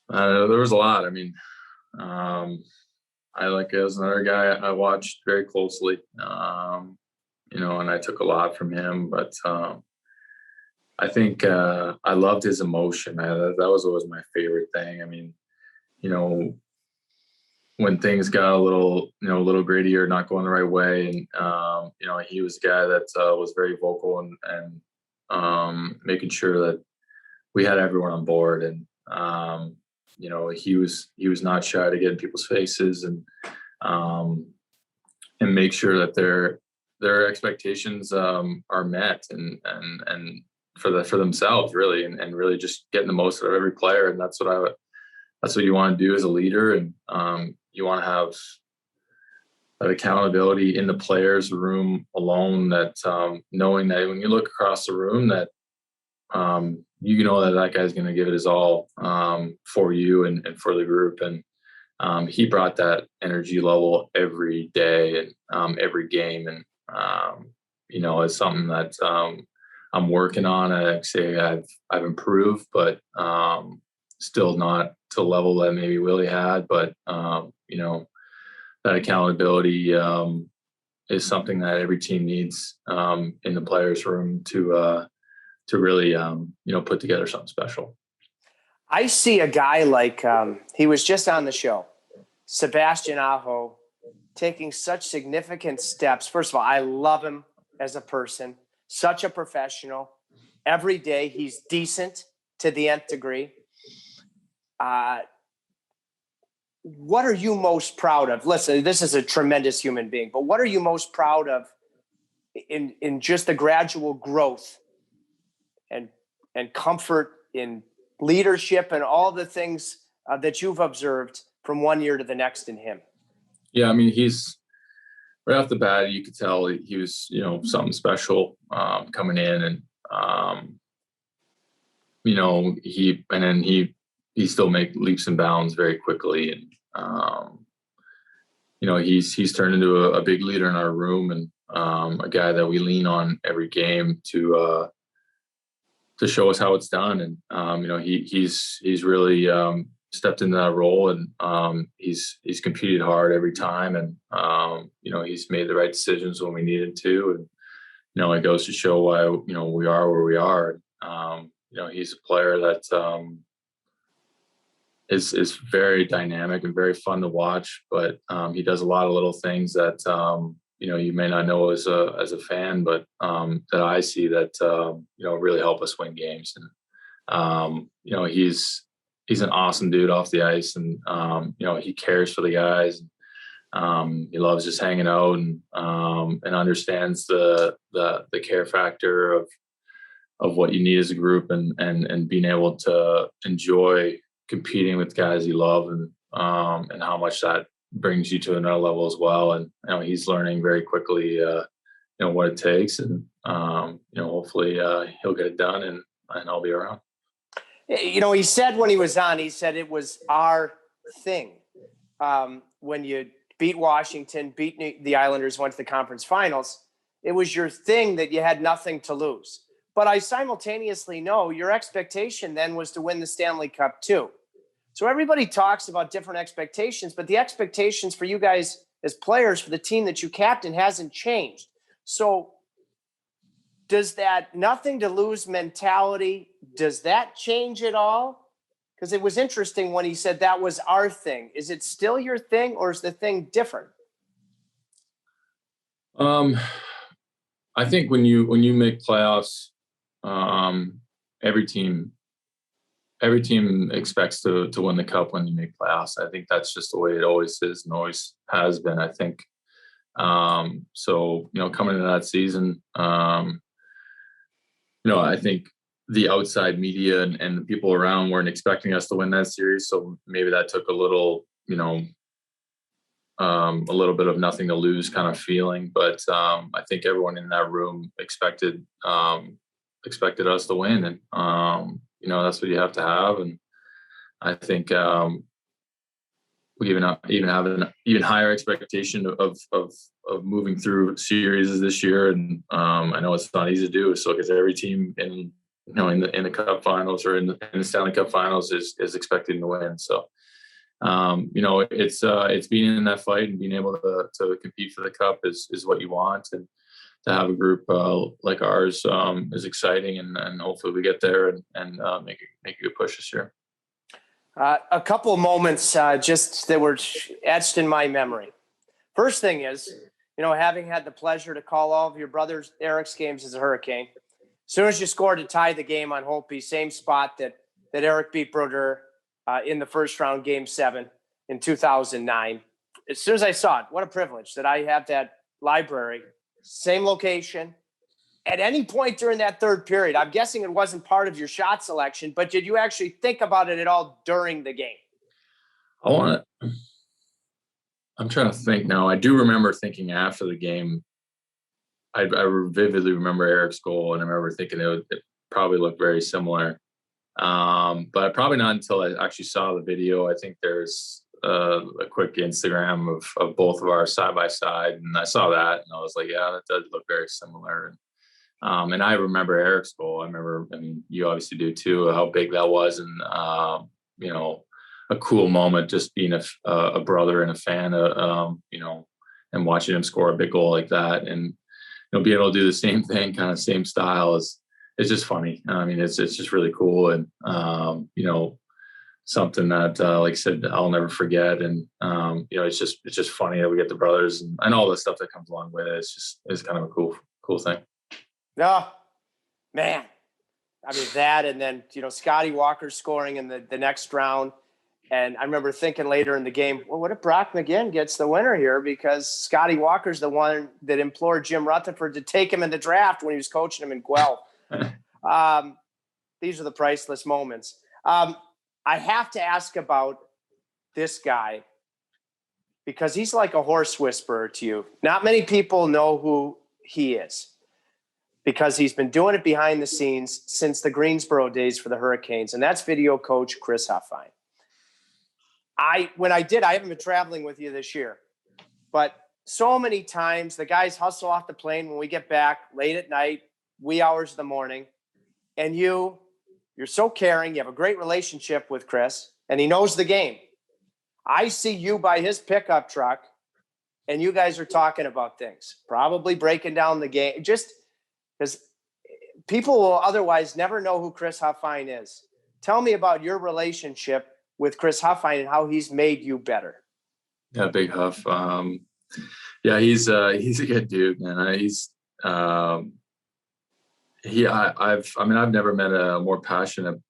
There was a lot. I mean, I was another guy I watched very closely, and I took a lot from him. But I think I loved his emotion. That was always my favorite thing. I mean, when things got a little grittier, not going the right way, and he was a guy that was very vocal and making sure that we had everyone on board, and he was not shy to get in people's faces and make sure that their expectations are met and for themselves really, and really just getting the most out of every player. And that's what you want to do as a leader, and you want to have that accountability in the players' room alone, that knowing that when you look across the room that you know that guy's going to give it his all for you and for the group. And he brought that energy level every day and every game. And, it's something that I'm working on. I say I've improved, but still not to the level that maybe Willie had. But, that accountability is something that every team needs in the players' room to really, put together something special. I see a guy like he was just on the show, Sebastian Aho, taking such significant steps. First of all, I love him as a person, such a professional. Every day he's decent to the nth degree. What are you most proud of? Listen, this is a tremendous human being, but what are you most proud of in just the gradual growth and comfort in leadership and all the things that you've observed from one year to the next in him? Yeah, I mean, he's right off the bat, you could tell he was, something special coming in, and he still make leaps and bounds very quickly, and he's turned into a big leader in our room, and a guy that we lean on every game to show us how it's done. And he's really stepped into that role, and he's competed hard every time, and he's made the right decisions when we needed to, and it goes to show why we are where we are. He's a player that is very dynamic and very fun to watch, but he does a lot of little things that you may not know as a fan, but that I see that really help us win games. And he's an awesome dude off the ice, and he cares for the guys. He loves just hanging out, and understands the care factor of what you need as a group, and being able to enjoy competing with guys you love, and how much that brings you to another level as well. And he's learning very quickly what it takes, and hopefully he'll get it done, and I'll be around. He said when he was on, he said it was our thing. When you beat Washington, beat the Islanders, went to the conference finals, it was your thing that you had nothing to lose. But I simultaneously know your expectation then was to win the Stanley Cup too. So everybody talks about different expectations, but the expectations for you guys as players for the team that you captain hasn't changed. So does that nothing to lose mentality, does that change at all? Because it was interesting when he said that was our thing. Is it still your thing, or is the thing different? I think when you make playoffs, every team expects to win the cup when you make playoffs. I think that's just the way it always is and always has been, I think. So, coming into that season, I think the outside media and the people around weren't expecting us to win that series. So maybe that took a little, a little bit of nothing to lose kind of feeling. But I think everyone in that room expected us to win. And, that's what you have to have. And I think we even have an even higher expectation of moving through series this year. And I know it's not easy to do. So because every team in the Cup Finals or in the Stanley Cup Finals is expecting to win. So it's being in that fight and being able to compete for the Cup is what you want. And to have a group like ours is exciting, and hopefully we get there and make a good push this year. A couple of moments just that were etched in my memory. First thing is, having had the pleasure to call all of your brother Eric's games as a Hurricane, as soon as you scored to tie the game on Holtby, same spot that Eric beat Brodeur in the first round, Game 7 in 2009. As soon as I saw it, what a privilege that I have that library, same location. At any point during that third period, I'm guessing it wasn't part of your shot selection, but did you actually think about it at all during the game? I'm trying to think now. I do remember thinking after the game, I vividly remember Eric's goal, and I remember thinking it probably looked very similar. But probably not until I actually saw the video. I think there's a quick Instagram of both of our side by side, and I saw that, and I was like, yeah, that does look very similar. And I remember Eric's goal. You obviously do too, how big that was. And, a cool moment just being a brother and a fan, and watching him score a big goal like that. And, being able to do the same thing, kind of same style it's just funny. It's just really cool. And, something that, like I said, I'll never forget. And, it's just funny that we get the brothers and all the stuff that comes along with it. It's kind of a cool thing. No, man. That, and then, Scotty Walker scoring in the next round. And I remember thinking later in the game, well, what if Brock McGinn gets the winner here? Because Scotty Walker's the one that implored Jim Rutherford to take him in the draft when he was coaching him in Guelph. These are the priceless moments. I have to ask about this guy because he's like a horse whisperer to you. Not many people know who he is, because he's been doing it behind the scenes since the Greensboro days for the Hurricanes, and that's video coach Chris Huffine. I haven't been traveling with you this year, but so many times the guys hustle off the plane when we get back late at night, wee hours of the morning, and you're so caring. You have a great relationship with Chris, and he knows the game. I see you by his pickup truck, and you guys are talking about things, probably breaking down the game, just because people will otherwise never know who Chris Huffine is. Tell me about your relationship with Chris Huffine and how he's made you better. Yeah, Big Huff. He's a good dude, man. I've never met a more passionate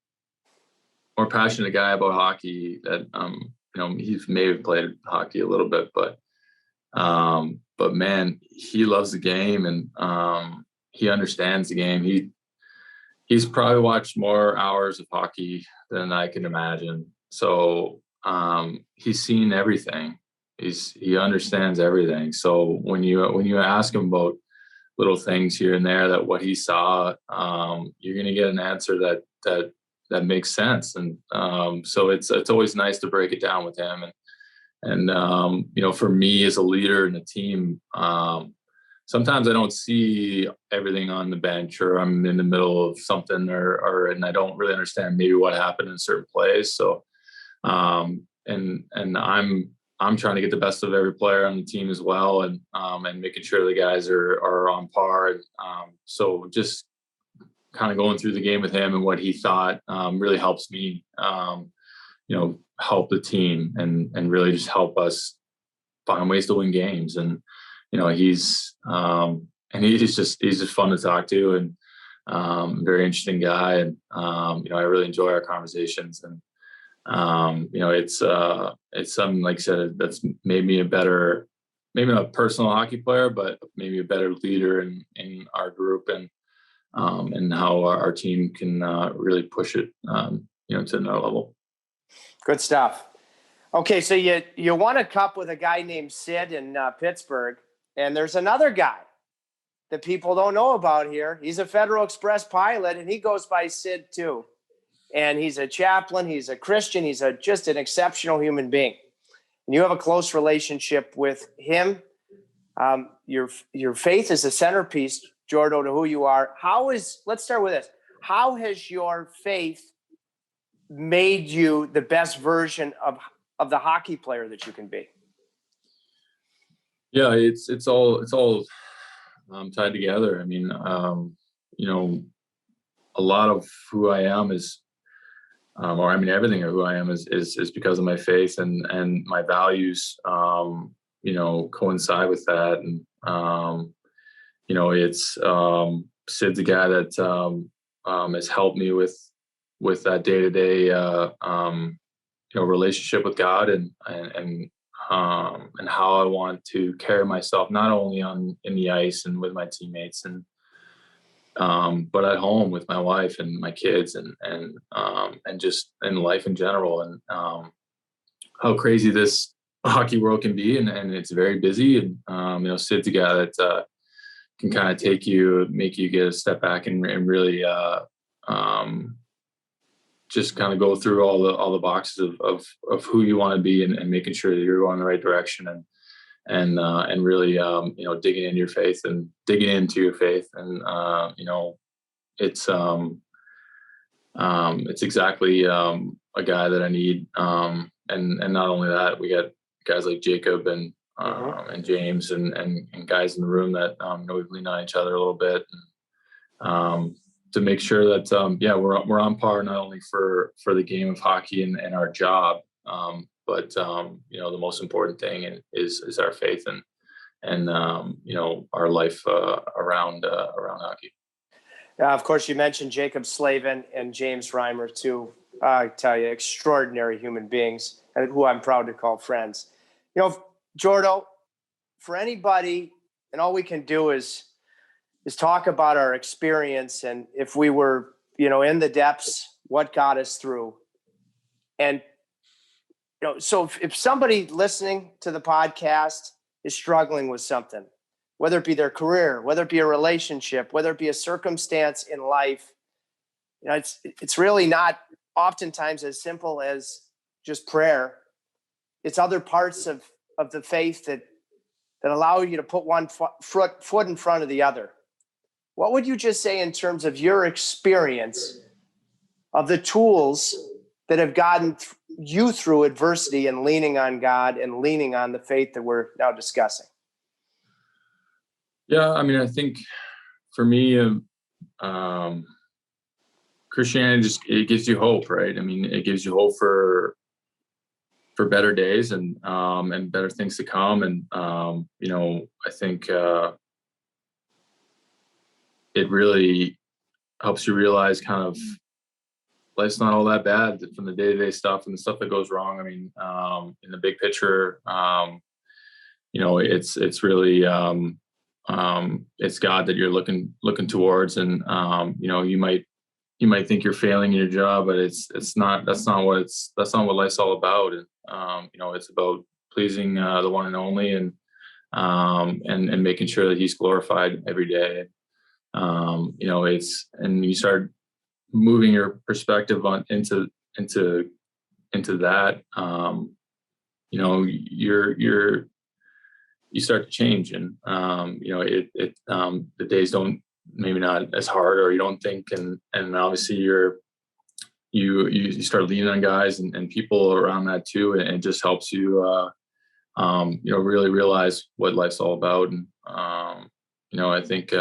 guy about hockey. That he's maybe played hockey a little bit, but man, he loves the game, and he understands the game. He's probably watched more hours of hockey than I can imagine. So he's seen everything. He understands everything. So when you ask him about little things here and there, that what he saw, you're going to get an answer that makes sense. And so it's always nice to break it down with him. And for me as a leader in a team, sometimes I don't see everything on the bench, or I'm in the middle of something, and I don't really understand maybe what happened in certain plays. So, and I'm trying to get the best of every player on the team as well, and making sure the guys are on par. So just kind of going through the game with him and what he thought really helps me, help the team and really just help us find ways to win games. And he's just fun to talk to, and very interesting guy. And I really enjoy our conversations. And it's something, like I said, that's made me a better, maybe not a personal hockey player, but maybe a better leader in our group. And and how our team can really push it, to another level. Good stuff. Okay, so you won a cup with a guy named Sid in Pittsburgh, and there's another guy that people don't know about here. He's a Federal Express pilot, and he goes by Sid too. And he's a chaplain. He's a Christian. He's just an exceptional human being. And you have a close relationship with him. Your faith is a centerpiece, Jordo, to who you are. Let's start with this. How has your faith made you the best version of the hockey player that you can be? Yeah, it's all tied together. I mean, a lot of who I am is, everything of who I am is because of my faith, and my values, coincide with that. And, it's Sid's a guy that has helped me with that day-to-day, relationship with God, and how I want to carry myself, not only in the ice and with my teammates, and but at home with my wife and my kids, and just in life in general. And how crazy this hockey world can be, and it's very busy. And Sid's a guy that can kind of make you get a step back and really just kind of go through all the boxes of who you want to be, and making sure that you're going in the right direction, and really digging into your faith, and it's exactly a guy that I need, and not only that, we got guys like Jacob and James, and guys in the room that we've leaned on each other a little bit, to make sure that we're on par, not only for the game of hockey and our job, but the most important thing is our faith, and our life around hockey. Of course, you mentioned Jacob Slavin and James Reimer too. I tell you, extraordinary human beings, and who I'm proud to call friends. Jordo, for anybody, and all we can do is talk about our experience, and if we were, in the depths, what got us through. And, so if somebody listening to the podcast is struggling with something, whether it be their career, whether it be a relationship, whether it be a circumstance in life, it's really not oftentimes as simple as just prayer. It's other parts of the faith that allow you to put one foot in front of the other. What would you just say in terms of your experience of the tools that have gotten you through adversity, and leaning on God and leaning on the faith that we're now discussing? Yeah, I think for me, Christianity it gives you hope, right? It gives you hope for better days, and better things to come. And I think it really helps you realize kind of life's not all that bad from the day-to-day stuff and the stuff that goes wrong. In the big picture, it's really it's God that you're looking towards, and you might think you're failing in your job, but that's not what life's all about. And it's about pleasing the one and only, and making sure that He's glorified every day. And you start moving your perspective into that, you start to change, and the days don't, maybe not as hard, or you don't think, and obviously you start leaning on guys and people around that too, and it just helps you really realize what life's all about. And I think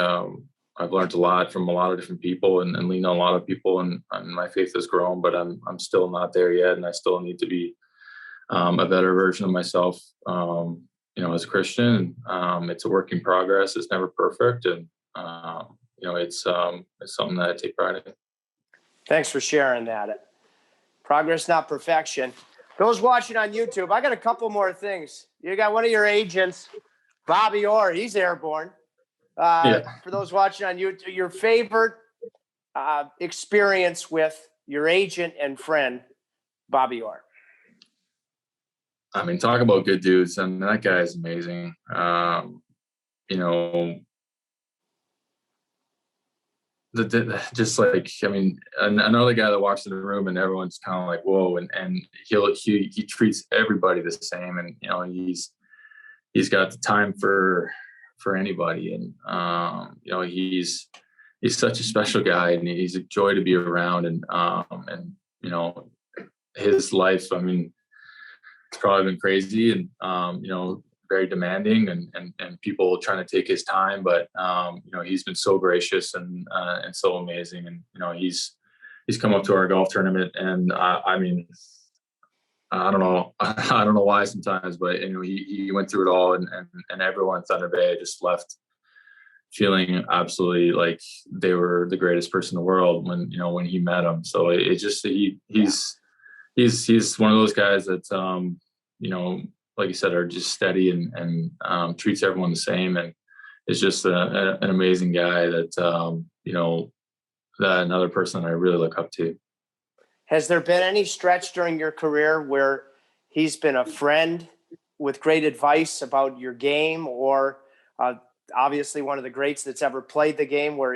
I've learned a lot from a lot of different people, and leaned on a lot of people, and my faith has grown, but I'm still not there yet, and I still need to be a better version of myself, as a Christian. It's a work in progress. It's never perfect, and it's something that I take pride in. Thanks for sharing that. Progress, not perfection. Those watching on YouTube, I got a couple more things. You got one of your agents, Bobby Orr. He's airborne. For those watching on YouTube, your favorite experience with your agent and friend, Bobby Orr. I mean, talk about good dudes. I mean, that guy is amazing. You know, just like, I mean, another guy that walks in the room and everyone's kind of like, whoa, and he treats everybody the same, and you know, he's got the time for anybody, and you know, he's such a special guy, and he's a joy to be around, and you know, his life, I mean, it's probably been crazy, and you know, very demanding, and people trying to take his time, but you know, he's been so gracious and so amazing, and you know, he's come up to our golf tournament, and I mean, I don't know why sometimes, but you know, he went through it all, and everyone in Thunder Bay just left feeling absolutely like they were the greatest person in the world when, you know, when he met them. So it just, he's one of those guys that you know, like you said, are just steady and treats everyone the same, and is just an amazing guy that you know, that another person I really look up to. Has there been any stretch during your career where he's been a friend with great advice about your game, or obviously one of the greats that's ever played the game, where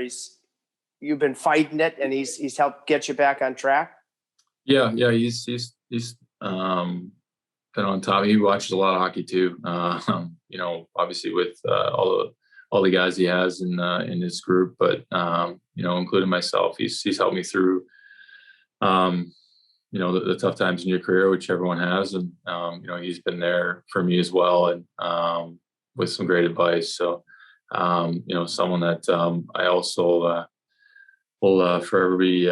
you've been fighting it and he's helped get you back on track? Yeah, he's been on top. He watches a lot of hockey too. You know, obviously with all the guys he has in his group, but you know, including myself, he's helped me through you know, the tough times in your career, which everyone has, and you know, he's been there for me as well, and with some great advice. So you know, someone that I also will forever be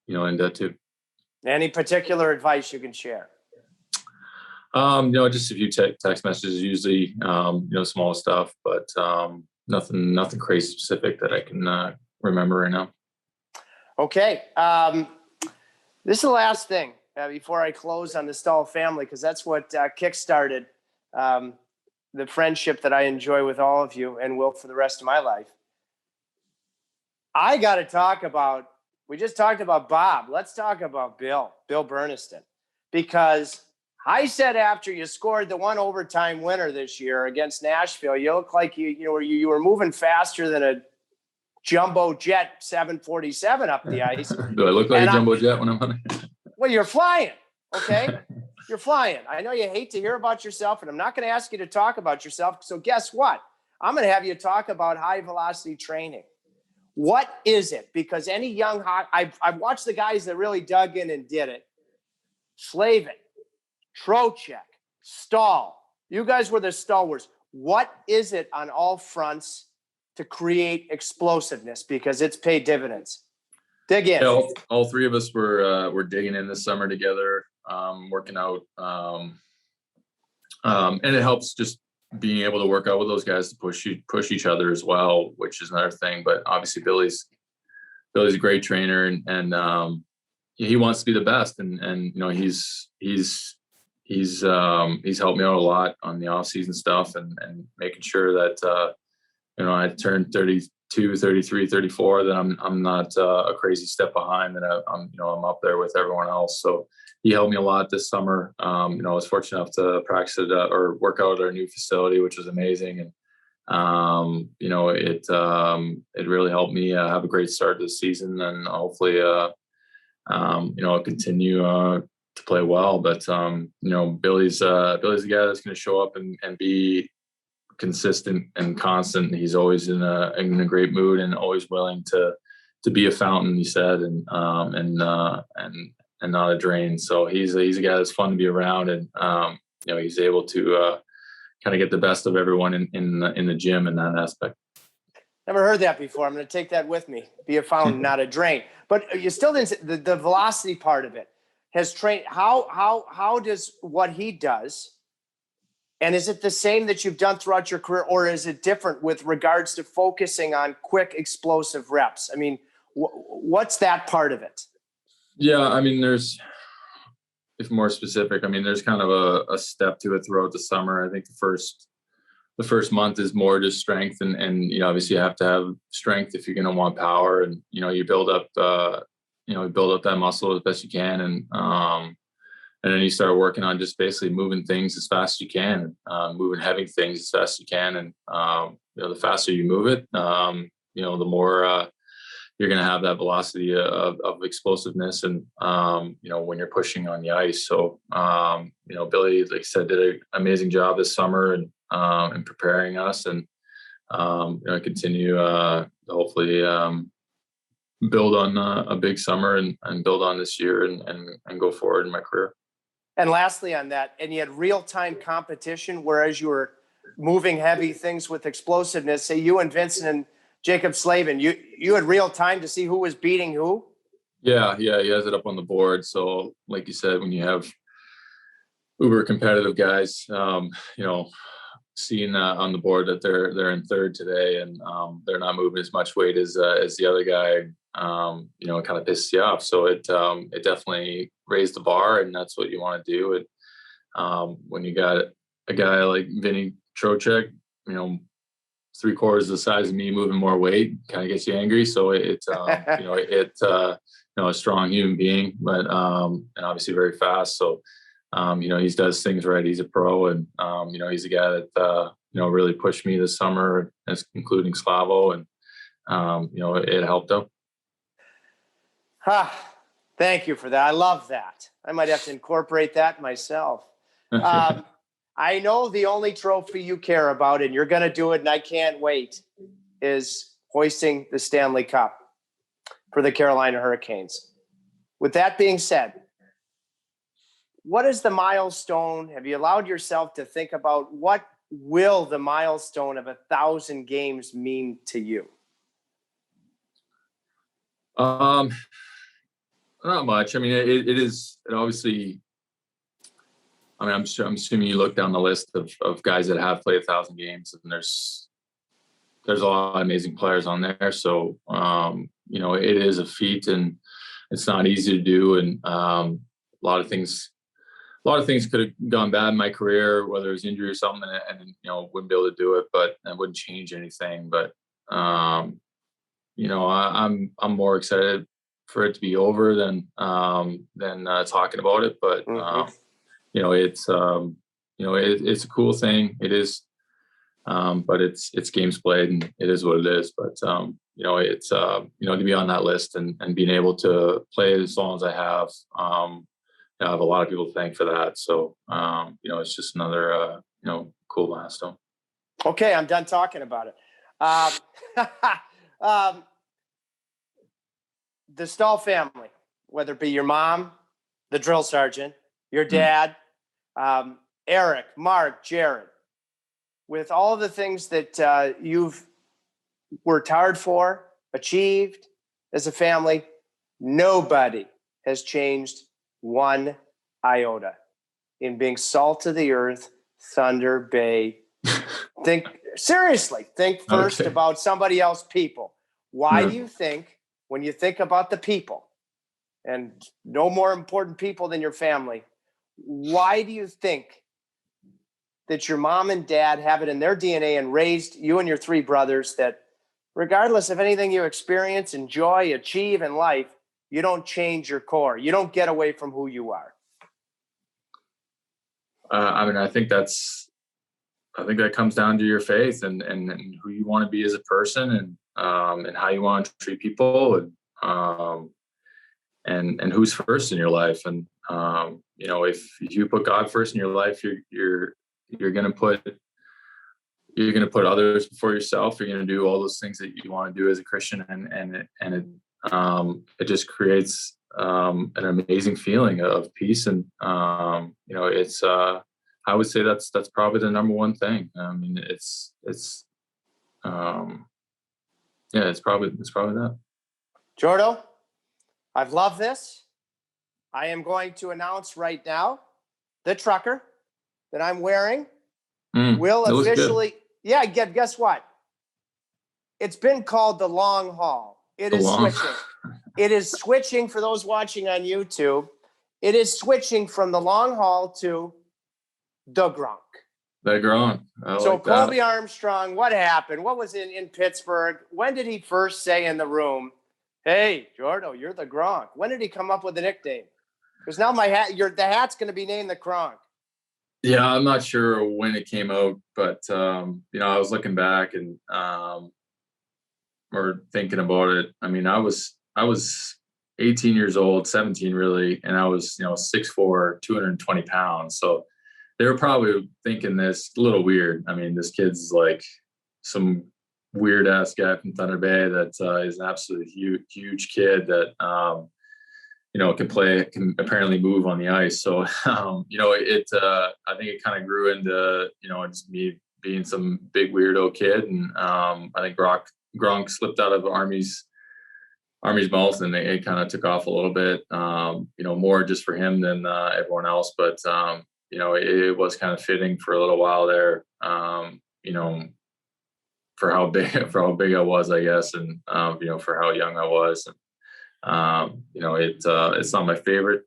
you know, in debt to. Any particular advice you can share? You know, just a few text messages, usually, you know, small stuff, but nothing crazy specific that I can remember right now. Okay. This is the last thing before I close on the Staal family, because that's what kickstarted the friendship that I enjoy with all of you and will for the rest of my life. I got to talk about, we just talked about Bob. Let's talk about Bill Berniston, because I said after you scored the one overtime winner this year against Nashville, you look like you were moving faster than a jumbo jet 747 up the ice. Do I look like a jumbo jet when I'm on it? Well, you're flying, okay? You're flying. I know you hate to hear about yourself, and I'm not going to ask you to talk about yourself. So guess what? I'm going to have you talk about high velocity training. What is it? Because any young I've watched the guys that really dug in and did it. Slavin, Trocheck, Staal. You guys were the stalwarts. What is it on all fronts to create explosiveness? Because it's paid dividends. Dig in. Yeah, all three of us were digging in this summer together, working out, and it helps just being able to work out with those guys to push each other as well, which is another thing. But obviously Billy's a great trainer, and he wants to be the best, and you know, he's helped me out a lot on the off season stuff, and making sure that you know, I turned 32, 33, 34, that I'm not a crazy step behind, that I'm up there with everyone else. So he helped me a lot this summer. You know, I was fortunate enough to practice or work out at our new facility, which was amazing. And, you know, it really helped me have a great start to the season, and hopefully, you know, continue to play well. But, you know, Billy's a guy that's going to show up and be consistent and constant. He's always in a great mood, and always willing to be a fountain, he said, and not a drain. So he's a guy that's fun to be around, and you know, he's able to kind of get the best of everyone in the gym in that aspect. Never heard that before. I'm going to take that with me. Be a fountain, not a drain. But you still didn't. The velocity part of it has trained. How does what he does? And is it the same that you've done throughout your career, or is it different with regards to focusing on quick, explosive reps? I mean, what's that part of it? Yeah, I mean, if more specific, I mean, there's kind of a step to it throughout the summer. I think the first the first month is more just strength, and you know, obviously you have to have strength if you're going to want power, and you know, you build up that muscle as best you can, and then you start working on just basically moving things as fast as you can, moving heavy things as fast as you can, and you know, the faster you move it, you know, the more you're going to have that velocity of explosiveness, and you know, when you're pushing on the ice. So you know, Billy, like I said, did an amazing job this summer, and in preparing us, and you know, continue to hopefully build on a big summer, and build on this year, and go forward in my career. And lastly on that, and you had real-time competition, whereas you were moving heavy things with explosiveness. Say you and Vincent and Jacob Slavin, you had real time to see who was beating who? Yeah, he has it up on the board. So like you said, when you have uber competitive guys, you know, seeing on the board that they're in third today, and they're not moving as much weight as the other guy, you know, it kind of pisses you off. So it definitely raised the bar, and that's what you want to do. And when you got a guy like Vinny Trocheck, you know, 3/4 the size of me moving more weight, kind of gets you angry. So you know, a strong human being, but and obviously very fast. So you know, he does things right. He's a pro, and you know, he's a guy that you know, really pushed me this summer, including Slavo, and you know, it helped out. Thank you for that. I love that. I might have to incorporate that myself. I know the only trophy you care about, and you're going to do it, and I can't wait, is hoisting the Stanley Cup for the Carolina Hurricanes. With that being said, what is the milestone? Have you allowed yourself to think about what will the milestone of 1,000 games mean to you? Not much. I mean, it obviously, I mean, I'm assuming you look down the list of guys that have played 1,000 games, and there's a lot of amazing players on there. So, you know, it is a feat, and it's not easy to do. And a lot of things could have gone bad in my career, whether it was injury or something, and you know, wouldn't be able to do it, but I wouldn't change anything. But you know, I'm more excited for it to be over than talking about it. But you know, it's you know, it's a cool thing. It is, but it's games played, and it is what it is. But you know, it's you know, to be on that list, and being able to play as long as I have, I have a lot of people to thank for that. So you know, it's just another you know, cool milestone. Okay, I'm done talking about it. The Staal family, whether it be your mom, the drill sergeant, your dad, Eric, Mark, Jared, with all the things that you've worked hard for, achieved as a family, nobody has changed one iota in being salt of the earth, Thunder Bay. Think first about somebody else, people. Why do you think, when you think about the people, and no more important people than your family, why do you think that your mom and dad have it in their DNA and raised you and your three brothers, that regardless of anything you experience, enjoy, achieve in life, you don't change your core. You don't get away from who you are? I mean, I think that comes down to your faith, and who you want to be as a person, and how you want to treat people, and who's first in your life. And you know, if you put God first in your life, you're gonna put others before yourself. You're gonna do all those things that you want to do as a Christian, and it just creates an amazing feeling of peace. And you know, it's I would say that's probably the number one thing. I mean, it's probably that. Jordo, I've loved this. I am going to announce right now the trucker that I'm wearing will officially, guess what? It's been called the long haul. It is switching. It is switching for those watching on YouTube. It is switching from the long haul to the Gronk. That Gronk. So like Colby Armstrong, what happened? What was in Pittsburgh? When did he first say in the room, "Hey, Jordo, you're the Gronk"? When did he come up with the nickname? Because now the hat's going to be named the Gronk. Yeah, I'm not sure when it came out, but I was looking back and or thinking about it. I mean, I was 18 years old, 17 really, and I was 6'4", 220 pounds. So they were probably thinking this a little weird. I mean, this kid's like some weird ass guy from Thunder Bay that is an absolutely huge kid that can apparently move on the ice. So I think it kind of grew into just me being some big weirdo kid, and I think Gronk slipped out of Army's mouth, and it kind of took off a little bit. More just for him than everyone else, but it was kind of fitting for a little while there. For how big I was, I guess, and for how young I was. It's not my favorite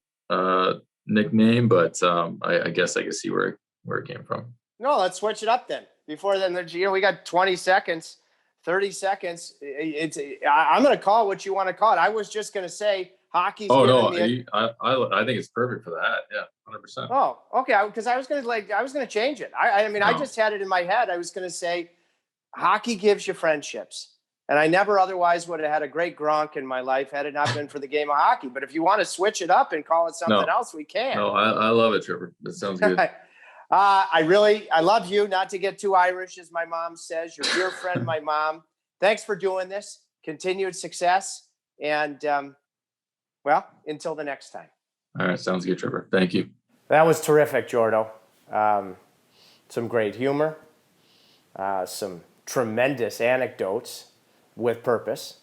nickname, but I guess I can see where it came from. No, let's switch it up then. Before then, we got 20 seconds, 30 seconds. I'm going to call it what you want to call it. I was just going to say hockey's. Oh no, I think it's perfect for that. Yeah, 100%. Oh, okay. Because I was going to change it. I just had it in my head. I was going to say hockey gives you friendships. And I never otherwise would have had a great Gronk in my life had it not been for the game of hockey. But if you want to switch it up and call it something else, we can. No, I love it, Tripper. That sounds good. I love you. Not to get too Irish, as my mom says. Your dear friend, my mom. Thanks for doing this. Continued success. And, until the next time. All right. Sounds good, Tripper. Thank you. That was terrific, Jordo. Some great humor. Some tremendous anecdotes. With purpose.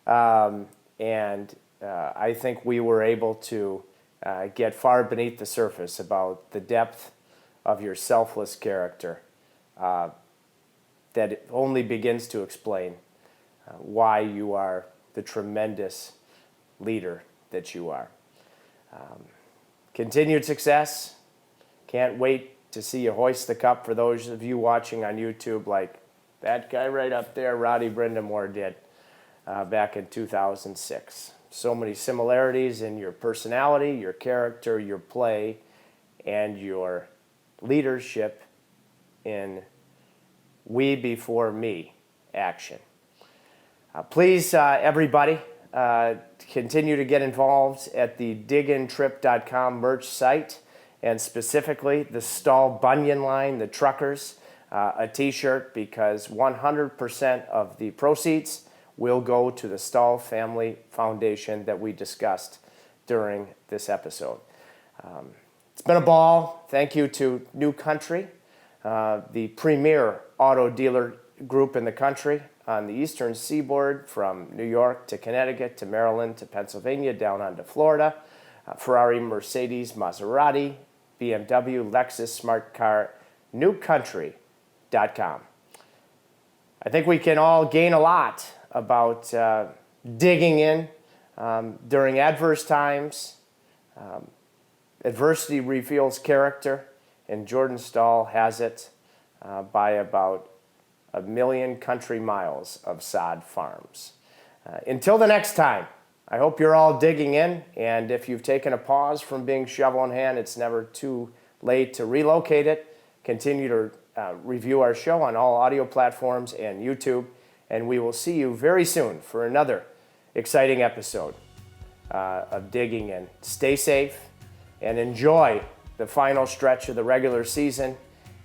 I think we were able to get far beneath the surface about the depth of your selfless character that it only begins to explain why you are the tremendous leader that you are. Continued success. Can't wait to see you hoist the cup for those of you watching on YouTube like that guy right up there, Roddy Brindamore, did back in 2006. So many similarities in your personality, your character, your play, and your leadership in we before me action. Please, everybody, continue to get involved at the digintrip.com merch site, and specifically the Staal Bunyan line, the truckers, a t-shirt, because 100% of the proceeds will go to the Staal Family Foundation that we discussed during this episode. It's been a ball. Thank you to New Country, the premier auto dealer group in the country on the eastern seaboard, from New York to Connecticut to Maryland to Pennsylvania down onto Florida. Ferrari, Mercedes, Maserati, BMW, Lexus, Smart Car, newcountry.com. I think we can all gain a lot about digging in during adverse times. Adversity reveals character, and Jordan Staal has it by about 1 million country miles of sod farms. Until the next time, I hope you're all digging in, and if you've taken a pause from being shovel in hand, it's never too late to relocate it. Continue to review our show on all audio platforms and YouTube, and we will see you very soon for another exciting episode of Digging In. Stay safe and enjoy the final stretch of the regular season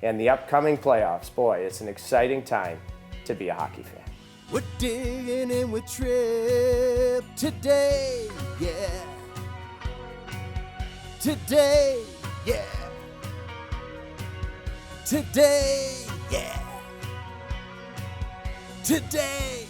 and the upcoming playoffs. Boy, it's an exciting time to be a hockey fan. We're digging in with Tripp today, yeah. Today, yeah. Today, yeah. Today.